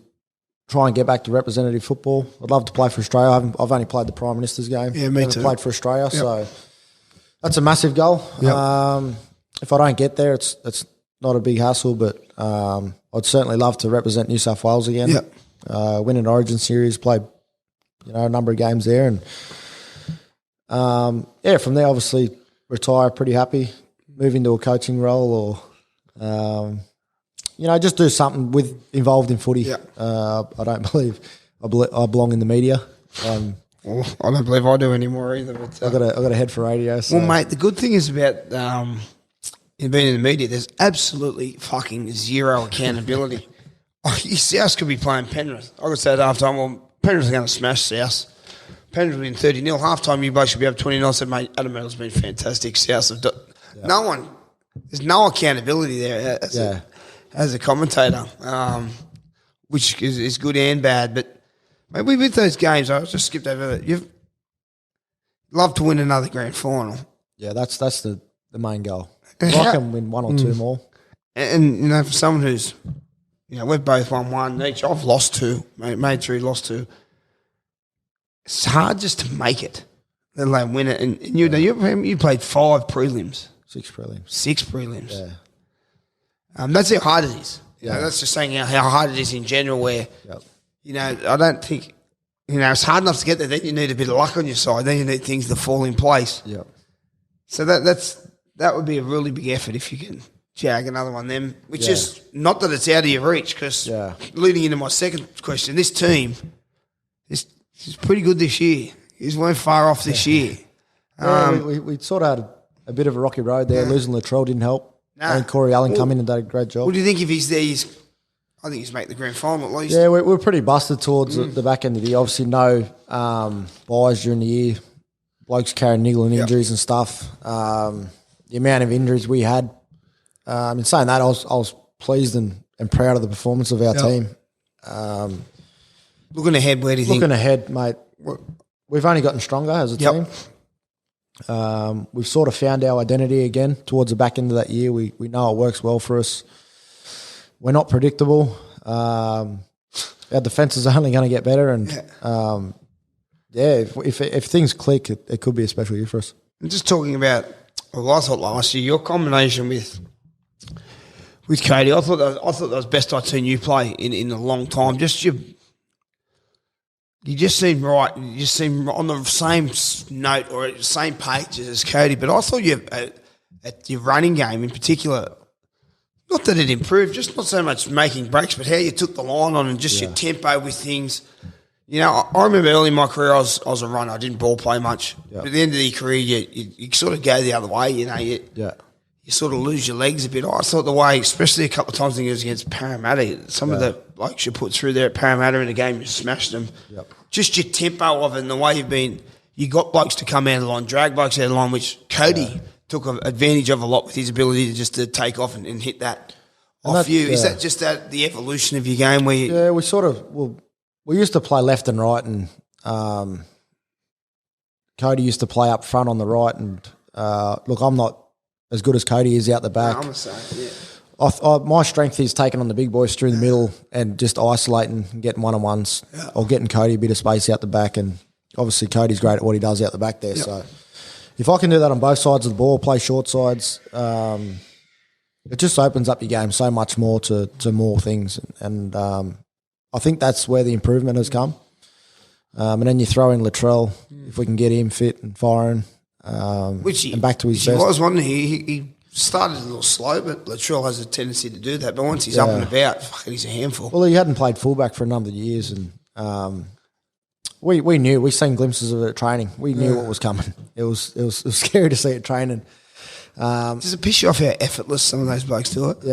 try and get back to representative football. I'd love to play for Australia. I've only played the Prime Minister's game. Yeah, me too. Played for Australia, so that's a massive goal. Yep. If I don't get there, it's not a big hassle, but I'd certainly love to represent New South Wales again. Yep. Win an Origin series, play a number of games there, and from there obviously retire pretty happy, move into a coaching role, or just do something involved in footy. Yep. I don't believe I belong in the media. Well, I don't believe I do anymore either. But I got a head for radio. So. Well, mate, the good thing is about being in the media, there's absolutely fucking zero accountability. South could be playing Penrith. I could say at half time, well, Penrith are going to smash South. Penrith will be in 30-0. Half time, you both should be up 20-0. I said, mate, Adam Reynolds has been fantastic. South have done. There's no accountability there as a commentator, which is good and bad. But mate, with those games, I just skipped over it. You've love to win another grand final. Yeah, that's the main goal. I can win one or two more. And for someone who's, we've both won one each. I've lost 2, made 3, lost 2. It's hard just to make it, let alone win it. And you played 5 prelims. 6 prelims. 6 prelims. Yeah. That's how hard it is. That's just saying how hard it is in general where, I don't think, it's hard enough to get there. Then you need a bit of luck on your side. Then you need things to fall in place. Yeah. So that would be a really big effort if you can jag another one then, which is not that it's out of your reach, because leading into my second question, this team is pretty good this year. He weren't far off this year. We sort of had a bit of a rocky road there. Losing Latrell didn't help. I think Corey Allen come in and did a great job. What do you think if he's there? I think he's making the grand final at least. Yeah, we're pretty busted towards the back end of the year. Obviously, no buys during the year. Blokes carrying niggling injuries and stuff. The amount of injuries we had. In saying that, I was pleased and proud of the performance of our team. Looking ahead, where do you think? Looking ahead, mate, we've only gotten stronger as a team. We've sort of found our identity again towards the back end of that year. We know it works well for us. We're not predictable. Our defence is only going to get better, and if things click, it could be a special year for us. And just talking about, I thought last year your combination with Cody, I thought that was the best I'd seen you play in a long time. You just seemed right. You just seemed on the same note or same page as Cody. But I thought at your running game in particular, not that it improved, just not so much making breaks, but how you took the line on and just your tempo with things. You know, I remember early in my career, I was a runner. I didn't ball play much. But at the end of your career, you sort of go the other way, you know. You sort of lose your legs a bit. I thought the way, especially a couple of times I think it was against Parramatta, some of the blokes you put through there at Parramatta in the game, you smashed them. Just your tempo of it and the way you got blokes to come out of the line, drag blokes out of the line, which Cody took advantage of a lot with his ability to take off and hit that off you. Is that just the evolution of your game where you... Yeah, we used to play left and right, and Cody used to play up front on the right. And look, I'm not as good as Cody is out the back. No, I'm the same, yeah. My strength is taking on the big boys through the middle and just isolating and getting one-on-ones or getting Cody a bit of space out the back. And obviously Cody's great at what he does out the back there. So if I can do that on both sides of the ball, play short sides, it just opens up your game so much more to more things. And I think that's where the improvement has come. And then you throw in Latrell, if we can get him fit and firing, and back to his best. I was wondering, he started a little slow, but Latrell has a tendency to do that. But once he's up and about, he's a handful. Well, he hadn't played fullback for a number of years, and we knew. We seen glimpses of it at training. We knew what was coming. It was scary to see it training. Does it piss you off how effortless some of those blokes do it?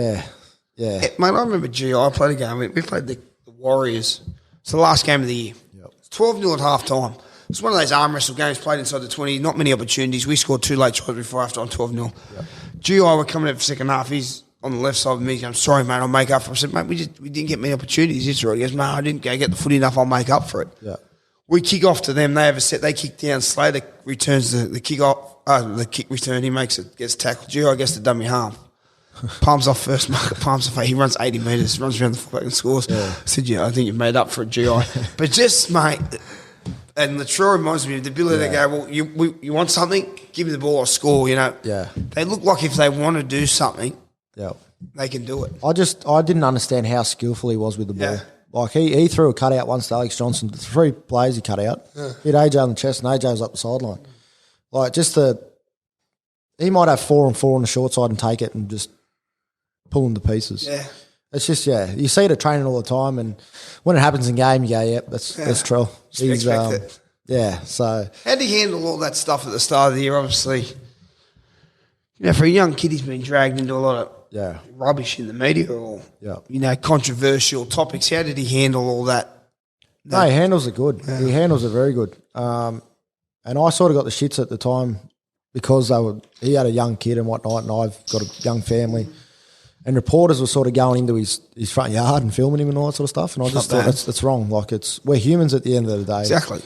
Yeah. Mate, I remember I played a game. We played the Warriors. It's the last game of the year. It's 12-0 at half-time. It's one of those arm wrestle games played inside the 20. Not many opportunities. We scored 2 late tries before half-time, 12-0. GI were coming out for second half. He's on the left side of me. I'm sorry, mate, I'll make up for it. I said, mate, we didn't get many opportunities. It's right. He goes, no, I didn't go get the footy enough. I'll make up for it. We kick off to them. They have a set. They kick down. Slater returns the kick off. The kick return. He makes it. Gets tackled. GI gets the dummy half. Palms off first marker, palms off. He runs 80 metres, runs around the fullback and scores. I said, I think you've made up for it, GI. But just, mate, and Latrell reminds me of the ability to go, well, you want something? Give me the ball or score, you know. They look like if they want to do something, they can do it. I didn't understand how skillful he was with the ball. Like, he threw a cutout once to Alex Johnson. 3 plays he cut out. Hit AJ on the chest, and AJ was up the sideline. Like, he might have 4 and 4 on the short side and take it and just pull them to pieces. It's just, you see it at training all the time, and when it happens in game, you go, that's Trell. He's, so. How do you handle all that stuff at the start of the year? Obviously, you know, for a young kid, he's been dragged into a lot of rubbish in the media or, you know, controversial topics. How did he handle all that? No, he handles it good. He handles it very good. And I sort of got the shits at the time because he had a young kid and whatnot, and I've got a young family. And reporters were sort of going into his front yard and filming him and all that sort of stuff. And I just thought that's wrong. Like, we're humans at the end of the day. Exactly.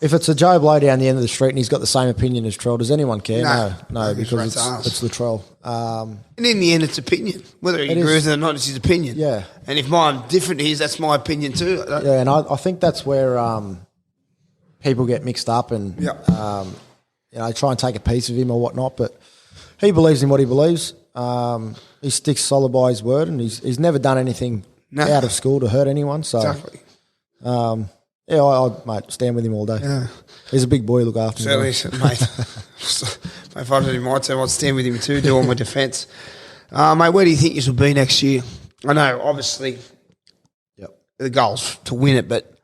If it's a Joe Blow down the end of the street and he's got the same opinion as Trell, does anyone care? No, because it's Latrell. And in the end, it's opinion. Whether he agrees with it or not, it's his opinion. And if mine's different to his, that's my opinion too. And I think that's where people get mixed up and you know, try and take a piece of him or whatnot. But he believes in what he believes. He sticks solid by his word, and he's never done anything out of school to hurt anyone. So, exactly. I'd stand with him all day. He's a big boy. Look after him. Certainly, mate. If I was in my team, I'd stand with him too, do all my defence. Mate, where do you think this will be next year? I know, obviously, the goal's to win it, but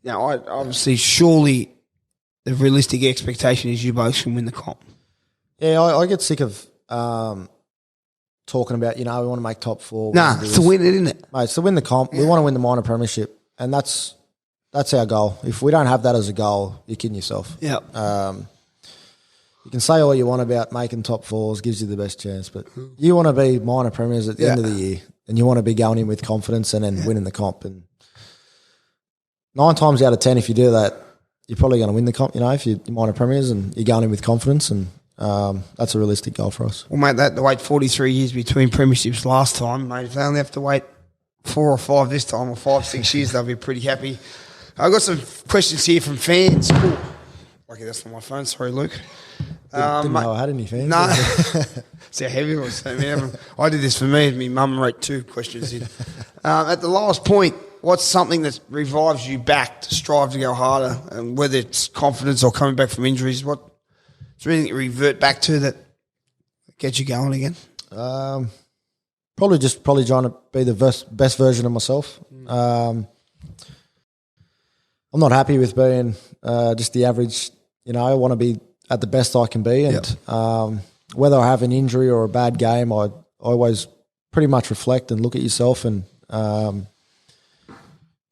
you know, obviously, surely the realistic expectation is you both can win the comp. Yeah, I get sick of talking about, you know, we want to make top 4. It's to win it, isn't it? Mate, it's to win the comp. We want to win the minor premiership, and that's our goal. If we don't have that as a goal, you're kidding yourself. You can say all you want about making top 4s, gives you the best chance, but you want to be minor premiers at the end of the year, and you want to be going in with confidence and then winning the comp. And 9 times out of 10, if you do that, you're probably going to win the comp, you know, if you're minor premiers and you're going in with confidence, and that's a realistic goal for us. Well, mate, they had to wait 43 years between premierships last time, mate. If they only have to wait 4 or 5 this time, or 5, 6 years, they'll be pretty happy. I've got some questions here from fans. Ooh, lucky that's not my phone. Sorry, Luke. Didn't know I had any fans. No. See how heavy it was. I did this for me, and my mum wrote 2 questions in. At the last point, what's something that revives you back to strive to go harder, and whether it's confidence or coming back from injuries? Is there anything you revert back to that gets you going again? Probably trying to be the best version of myself. I'm not happy with being just the average. I want to be at the best I can be, and whether I have an injury or a bad game, I always pretty much reflect and look at yourself and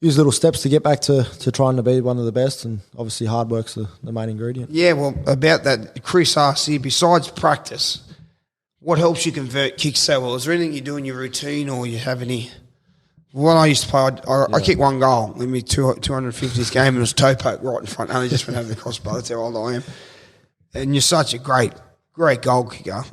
use little steps to get back to trying to be one of the best, and obviously hard work's the main ingredient. Yeah, well, about that, Chris asked you, besides practice, what helps you convert kicks so well? Is there anything you do in your routine, or you have any? When I used to play, I kicked one goal in my 250th game, and it was toe poke right in front. I only just went over the crossbar. That's how old I am. And you're such a great goal kicker.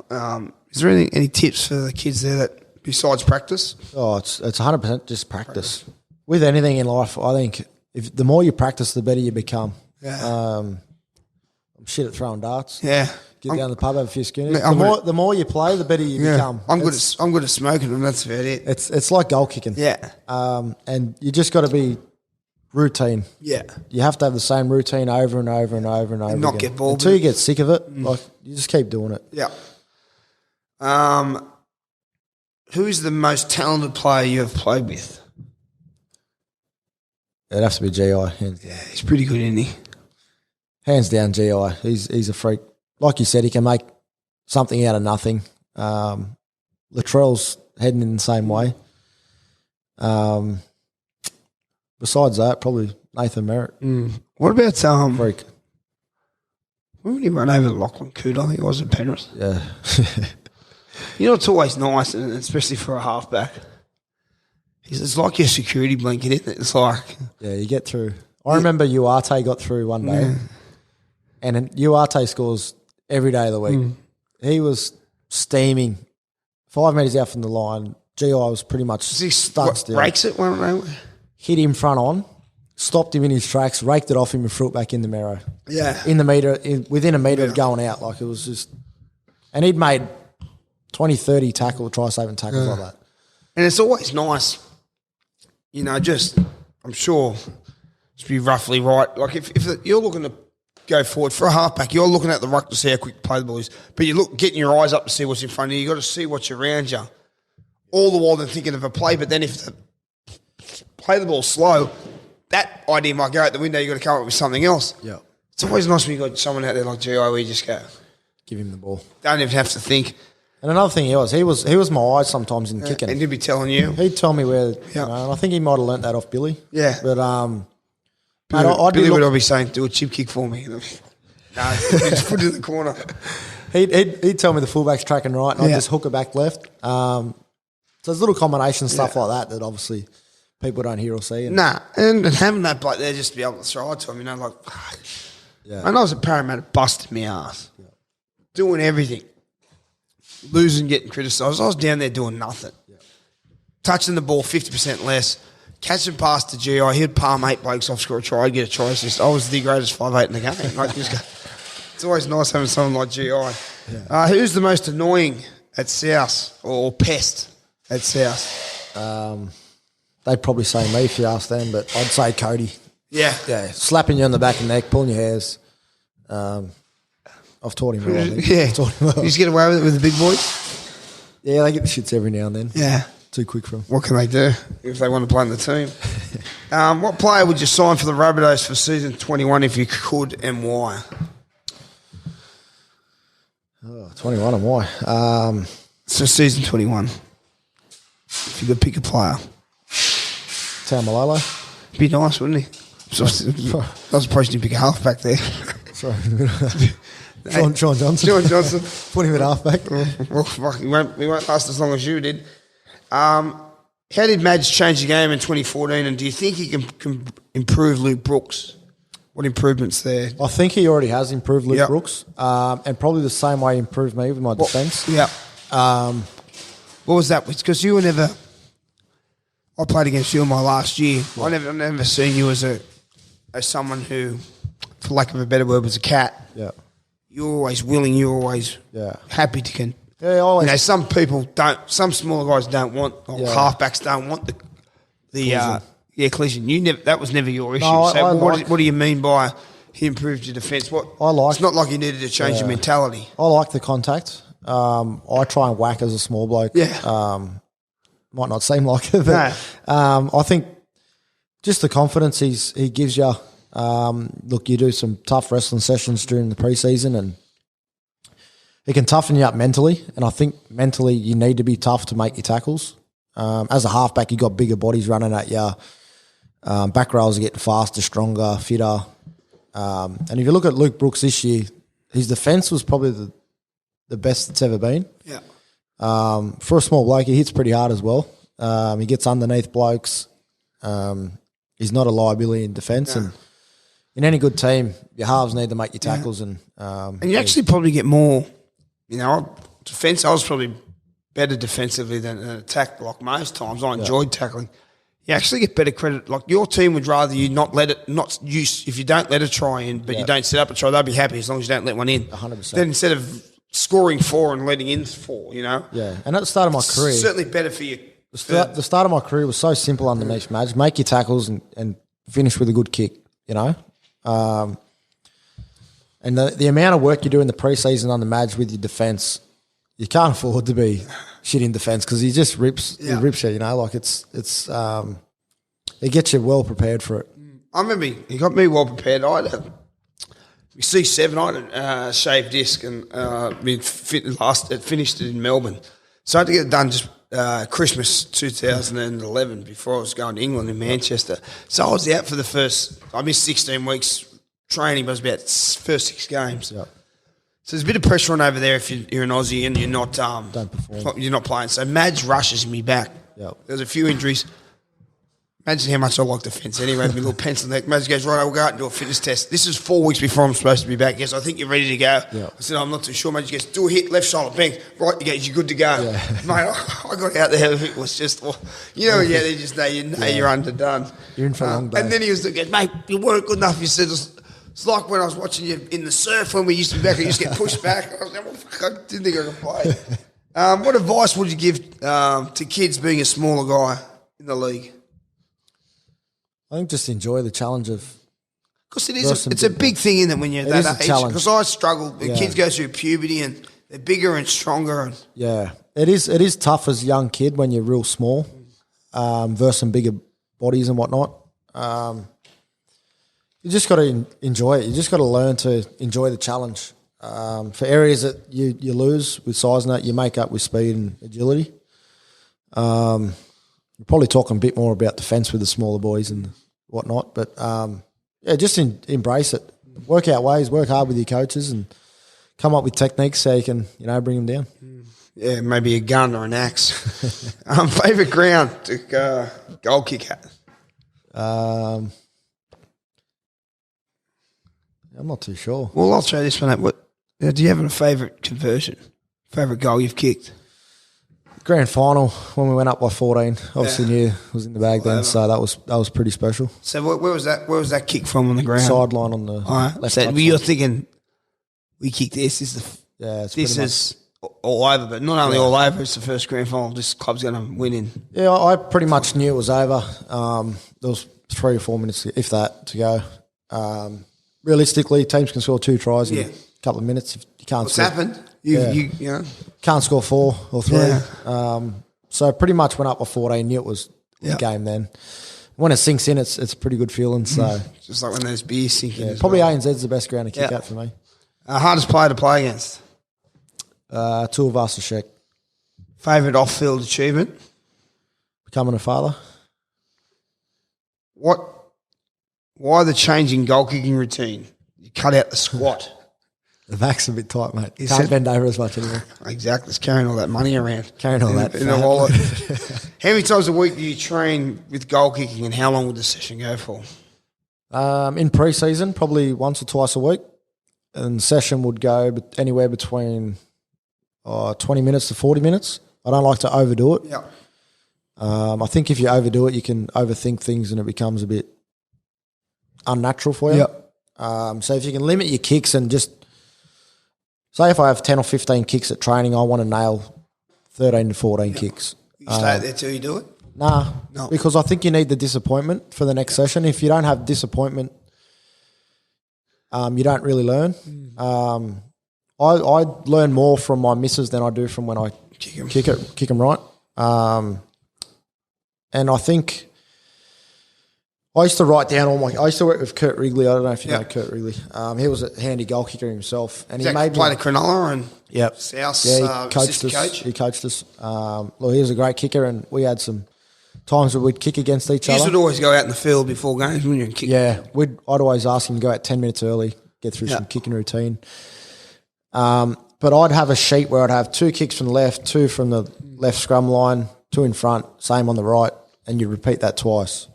Is there any tips for the kids there that besides practice? Oh, it's 100% just practice. With anything in life, I think the more you practice, the better you become. Yeah. I'm shit at throwing darts. Yeah. Get down the pub, have a few skinnies. Mate, The more you play, the better you become. I'm good at smoking them. That's about it. It's like goal kicking. Yeah. And you just got to be routine. Yeah. You have to have the same routine over and over and over and over. And not again. get bored until you get sick of it. Like you just keep doing it. Yeah. Who is the most talented player you have played with? It'd have to be GI. Yeah, he's pretty good, isn't he? Hands down, GI. He's a freak. Like you said, he can make something out of nothing. Latrell's heading in the same way. Besides that, probably Nathan Merritt. What about freak? When he run over Lachlan Coote, I think it was at Penrith. Yeah. It's always nice, and especially for a halfback. It's like your security blanket, isn't it? It's like... Yeah, you get through. I remember Uarte got through one day, and Uarte scores every day of the week. He was steaming 5 metres out from the line. GI was pretty much stuck still. Breaks it one day? Hit him front on, stopped him in his tracks, raked it off him and threw it back in the mirror. Yeah. Within a metre of going out. Like it was just... And he'd made 20, 30 try-saving tackles like that. And it's always nice... I'm sure to be roughly right. Like if you're looking to go forward for a halfback, you're looking at the ruck to see how quick play the ball is. But you getting your eyes up to see what's in front of you. You got to see what's around you. All the while they're thinking of a play. But then if play the ball slow, that idea might go out the window. You got to come up with something else. Yeah, it's always nice when you got someone out there like GI where you just go, give him the ball. Don't even have to think. And another thing he was my eyes sometimes in kicking. And he'd be telling you. He'd tell me where, and I think he might have learnt that off Billy. Yeah. But Billy would be saying, do a chip kick for me. No, just put it in the corner. He'd tell me the fullback's tracking right and I'd just hook it back left. So there's little combination stuff like that obviously people don't hear or see. And having that bloke there just to be able to throw it to him, And I was at Parramatta busting my ass. Yeah. Doing everything. Losing, getting criticised. I was down there doing nothing. Yeah. Touching the ball 50% less. Catching past to GI. He'd palm 8 blokes off, score a try, get a try assist. I was the greatest 5'8" in the game. It's always nice having someone like GI. Yeah. Who's the most annoying at South or pest at South? They'd probably say me if you asked them, but I'd say Cody. Yeah. Yeah. Slapping you on the back of the neck, pulling your hairs. I've taught him well. I think. Yeah. Taught him well. You just get away with it with the big boys? Yeah, they get the shits every now and then. Yeah. Too quick for them. What can they do if they want to play in the team? What player would you sign for the Rabbitohs for season 21 if you could, and why? 21 and why? So season 21. If you could pick a player. Taumalolo. Be nice, wouldn't he? I was surprised you didn't pick a halfback there. Sorry. Sean Johnson. Sean Johnson. Put him at halfback. Well, he won't last as long as you did. How did Madge change the game in 2014, and do you think he can improve Luke Brooks? What improvements there? I think he already has improved Luke Brooks, and probably the same way he improved me with my defence. Yeah. What was that? Because you were never... I played against you in my last year. Yeah. I never seen you as someone who, for lack of a better word, was a cat. Yeah. You're always willing. You're always happy to Yeah, always. Some people don't. Some smaller guys don't want. Or halfbacks don't want the collision. You never. That was never your issue. No, what do you mean by he improved your defence? It's not like you needed to change your mentality. I like the contact. I try and whack as a small bloke. Yeah. Might not seem like it, but I think just the confidence he gives you. Look, you do some tough wrestling sessions during the preseason, and it can toughen you up mentally. And I think mentally you need to be tough to make your tackles. As a halfback, you got bigger bodies running at you. Back rows are getting faster, stronger, fitter. And if you look at Luke Brooks this year, his defence was probably the best it's ever been. Yeah. For a small bloke, he hits pretty hard as well. He gets underneath blokes. He's not a liability in defence. And in any good team, your halves need to make your tackles. And you actually probably get more, defence. I was probably better defensively than an attack block most times. I enjoyed tackling. You actually get better credit. Like your team would rather you if you don't let a try in, but you don't set up a try, they'll be happy as long as you don't let one in. 100%. Then instead of scoring 4 and letting in 4, Yeah, and at the start of my career, it's certainly better for you. The start of my career was so simple underneath Madge. Make your tackles and finish with a good kick, And the amount of work you do in the preseason under Madge with your defence, you can't afford to be shit in defence because he just rips you, Like it's it gets you well prepared for it. I remember he got me well prepared. I had C7, I had a shaved disc and finished it in Melbourne. So I had to get it done just Christmas 2011 before I was going to England in Manchester. So I was out for I missed 16 weeks training, but it was about first 6 games. Yep. So there's a bit of pressure on over there if you're an Aussie and you're not don't perform. You're not playing. So Madge rushes me back. Yep. There's a few injuries. Imagine how much I like defence anyway. With my little pencil neck. Madge goes, right, we'll go out and do a fitness test. This is 4 weeks before I'm supposed to be back. Yes, I think you're ready to go. Yep. I said, I'm not too sure. Madge goes, do a hit, left shoulder, bang. Right, you're good to go. Yeah. Mate, I got out there. It was just, they just know you're underdone. You're in for a long day. And then he was like, mate, you weren't good enough. He said, it's like when I was watching you in the surf when we used to be back, I used to get pushed back. I was like, well, fuck, I didn't think I could play. What advice would you give to kids being a smaller guy in the league? I think just enjoy the challenge of. Because it's a big thing, isn't it, when you're that age? Because I struggle. Kids go through puberty and they're bigger and stronger. Yeah, it is tough as a young kid when you're real small versus some bigger bodies and whatnot. You just got to enjoy it. You just got to learn to enjoy the challenge. For areas that you lose with size and that, you make up with speed and agility. We're probably talking a bit more about defence with the smaller boys and whatnot. But, just embrace it. Work out ways, work hard with your coaches and come up with techniques so you can, bring them down. Yeah, maybe a gun or an axe. Favourite ground to goal kick at? I'm not too sure. Well, I'll throw this one up. Do you have a favourite conversion? Favourite goal you've kicked? Grand final when we went up by 14. Obviously knew it was in the bag then, so that was pretty special. So where was that? Where was that kick from on the ground? Sideline on the left. So you're thinking we kicked this. This is all over, but not only all over. It's the first grand final. This club's going to win in. Yeah, I pretty much knew it was over. There was 3 or 4 minutes, if that, to go. Realistically, teams can score 2 tries in a couple of minutes. If you can't What's happened? You can't score 4 or 3. Yeah. So pretty much went up by 14. Knew it was the game then. When it sinks in, it's a pretty good feeling. So just like when those beers sink in. Probably ANZ's the best ground to kick out for me. Hardest player to play against? Tuivasa-Sheck. Favourite off-field achievement? Becoming a father. Why the change in goal kicking routine? You cut out the squat. The back's a bit tight, mate. Can't bend over as much anymore. Exactly. It's carrying all that money around. Carrying all that in the wallet. How many times a week do you train with goal kicking and how long would the session go for? In pre-season, probably once or twice a week. And session would go anywhere between 20 minutes to 40 minutes. I don't like to overdo it. Yeah. I think if you overdo it, you can overthink things and it becomes a bit unnatural for you. Yep. So if you can limit your kicks and just say if I have 10 or 15 kicks at training, I want to nail 13 to 14 kicks. You stay there till you do it? No, because I think you need the disappointment for the next session. If you don't have disappointment, you don't really learn. I learn more from my misses than I do from when I kick them right. And I think I used to write down I used to work with Kurt Wrigley. I don't know if you know Kurt Wrigley. He was a handy goal kicker himself. And he made played at Cronulla and South. Yeah, he coached us. He coached us. Look, he was a great kicker, and we had some times where we'd kick against each other. You should always go out in the field before games, wouldn't you? And kick. Yeah, I'd always ask him to go out 10 minutes early, get through some kicking routine. But I'd have a sheet where I'd have 2 kicks from the left, 2 from the left scrum line, 2 in front, same on the right, and you repeat that twice.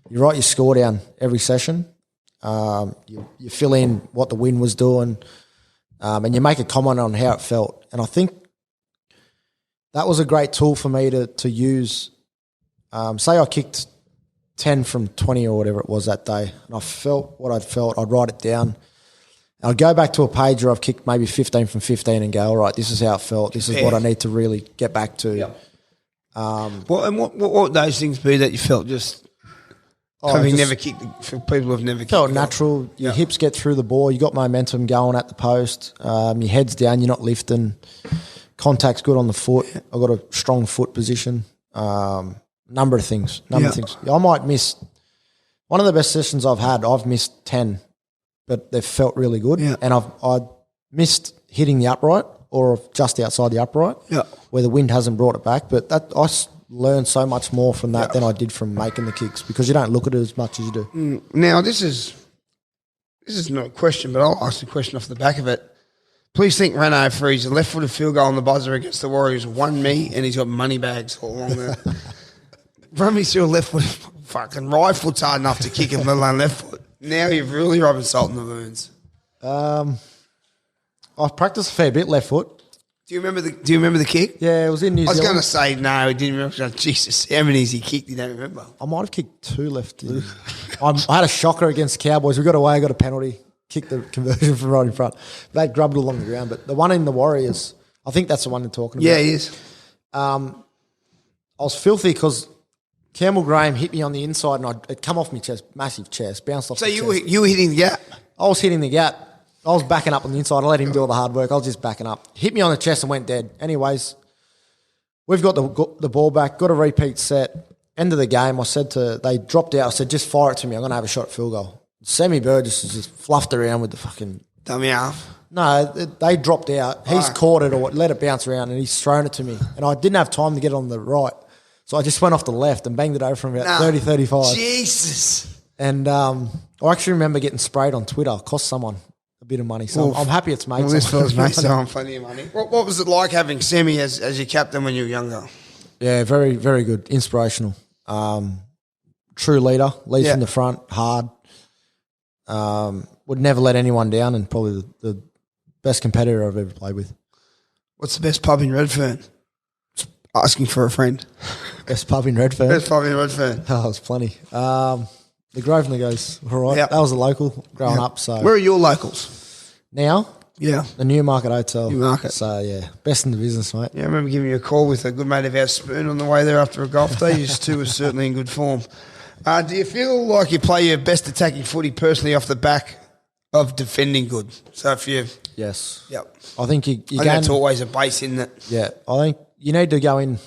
You write your score down every session. You fill in what the wind was doing, and you make a comment on how it felt. And I think that was a great tool for me to use. Say I kicked 10 from 20 or whatever it was that day, and I felt what I'd felt. I'd write it down. I'd go back to a page where I've kicked maybe 15 from 15 and go, all right, this is how it felt. This is what I need to really get back to. Yep. What those things be that you felt just having never kicked, for people who have never kicked? Felt natural. Your hips get through the ball. You got momentum going at the post. Your head's down. You're not lifting. Contact's good on the foot. I've got a strong foot position. Number of things. I might miss one of the best sessions I've had. I've missed 10, but they've felt really good. Yeah. And I missed hitting the upright or just outside the upright, where the wind hasn't brought it back. But I learned so much more from that than I did from making the kicks, because you don't look at it as much as you do. Now this is not a question, but I'll ask the question off the back of it. Please think Reno for his left-footed field goal on the buzzer against the Warriors won me, and he's got money bags all along there. Run me through a left foot, fucking right foot's hard enough to kick him, let alone left foot. Now you've really rubbing salt in the wounds. I've practiced a fair bit left foot. Do you remember the kick? Yeah, it was in New Zealand. I was going to say no, he didn't remember. Jesus, how many he kicked? You don't remember? I might have kicked 2 left. I had a shocker against the Cowboys. We got away, got a penalty, kicked the conversion from right in front. They grubbed it along the ground. But the one in the Warriors, I think that's the one you're talking about. Yeah, he is. I was filthy because Campbell Graham hit me on the inside, and it come off my chest, massive chest, bounced off. So you were hitting the gap? I was hitting the gap. I was backing up on the inside. I let him do all the hard work. I was just backing up. Hit me on the chest and went dead. Anyways, we've got the ball back, got a repeat set. End of the game, they dropped out. I said, just fire it to me. I'm going to have a shot at field goal. Sammy Burgess has just fluffed around with the fucking... Dummy half. No, they dropped out. He's caught it or let it bounce around, and he's thrown it to me. And I didn't have time to get it on the right. So I just went off the left and banged it over from about 30, 35. Jesus. And I actually remember getting sprayed on Twitter. Cost someone a bit of money. So I'm happy it's made. Well, this fella's made someone plenty of money. What was it like having Sammy as your captain when you were younger? Yeah, very, very good. Inspirational. True leader. Leads from the front, hard. Would never let anyone down, and probably the best competitor I've ever played with. What's the best pub in Redfern? Asking for a friend. Best pub in Redfern? Best pub in Redfern. Oh, there's plenty. The Grosvenor goes all right. Yep. That was a local growing up. So where are your locals? Now? Yeah. The Newmarket Hotel. Newmarket. So, yeah, best in the business, mate. Yeah, I remember giving you a call with a good mate of ours, Spoon, on the way there after a golf day. You two were certainly in good form. Do you feel like you play your best attacking footy personally off the back of defending good? So if you... Yes. Yep. I think that's always a base, isn't it? Yeah. I think you need to go in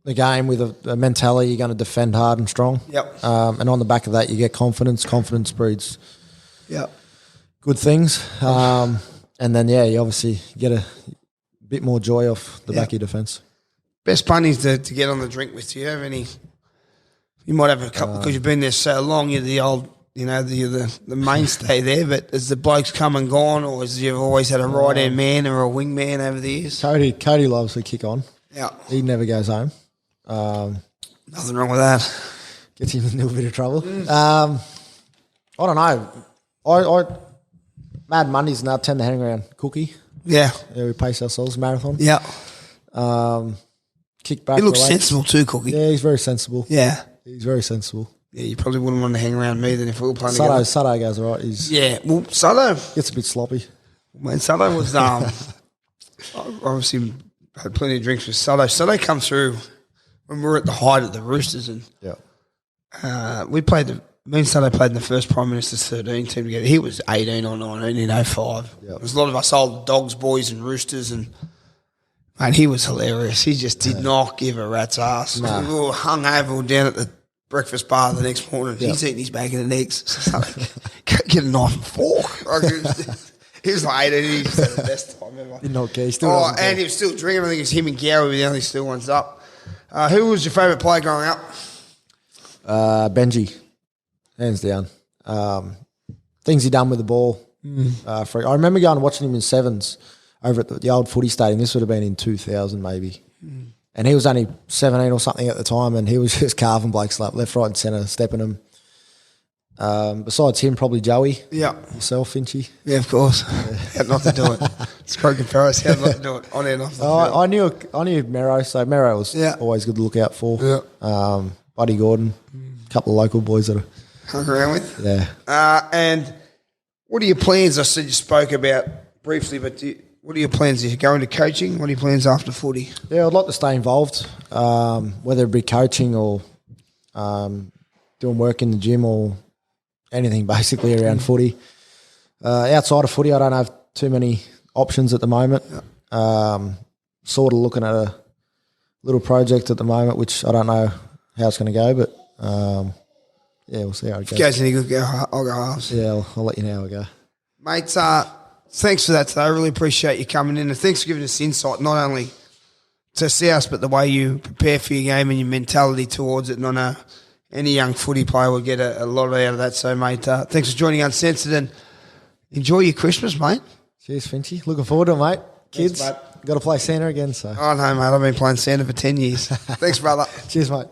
the game with a mentality you're going to defend hard and strong. Yep. And on the back of that, you get confidence. Confidence breeds good things. And then, you obviously get a bit more joy off the back of your defence. Best bunnies to get on the drink with. Do you have any? You might have a couple because you've been there so long. You're the old, the mainstay there. But has the blokes come and gone, or has you always had a right-hand man or a wing man over the years? Cody loves to kick on. Yeah. He never goes home. Nothing wrong with that. Gets him in a little bit of trouble. I don't know. I Mad Mondays now tend to hang around Cookie. Yeah. We pace ourselves, marathon. Yeah. Kick back. He looks sensible too, Cookie. Yeah, he's very sensible. Yeah. He's very sensible. Yeah, you probably wouldn't want to hang around me then if we were playing together. Sutto goes all right. Well, Sutto... Gets a bit sloppy. When Sutto was... obviously had plenty of drinks with Sutto. Sutto come through when we were at the height of the Roosters, and we played... Me and Sutto played in the first Prime Minister's 13 team together. He was 18 or 19 in 05. Yep. There was a lot of us old Dogs boys and Roosters, and Mate, he was hilarious. He just did not give a rat's ass. No. We were hung over down at the breakfast bar the next morning. Yep. He's eating his bacon and eggs. So like, get a knife and fork. Like, he was like 18. He just had the best time ever. Didn't care. He still doesn't care. And he was still drinking. I think it was him and Gary were the only still ones up. Who was your favourite player growing up? Benji, hands down. Things he done with the ball. I remember going and watching him in sevens over at the old footy stadium. This would have been in 2000 maybe. And he was only 17 or something at the time, and he was just carving blokes left, right and centre, stepping them. Besides him, probably Joey. Yeah. Yourself, Finchy. Yeah, of course. Had not to do it. It's Croker Ferris. Had not to do it. On and off the field. I knew Mero, so Mero was always good to look out for. Yeah. Buddy Gordon, a couple of local boys that are hung around with. Yeah. And what are your plans? I said you spoke about briefly, but what are your plans? Are you going to coaching? What are your plans after footy? Yeah, I'd like to stay involved, whether it be coaching or doing work in the gym or anything basically around footy. Outside of footy, I don't have too many options at the moment. Sort of looking at a little project at the moment, which I don't know how it's going to go, but we'll see how it goes. If it goes any good, I'll go halves. Yeah, I'll let you know how it goes. Mate, thanks for that today. I really appreciate you coming in, and thanks for giving us insight, not only to South, but the way you prepare for your game and your mentality towards it. And I know any young footy player will get a lot out of that. So, mate, thanks for joining Uncensored, and enjoy your Christmas, mate. Cheers, Finchy. Looking forward to it, mate. Kids, Thanks, got to play Santa again. So. Oh, no, mate. I've been playing Santa for 10 years. Thanks, brother. Cheers, mate.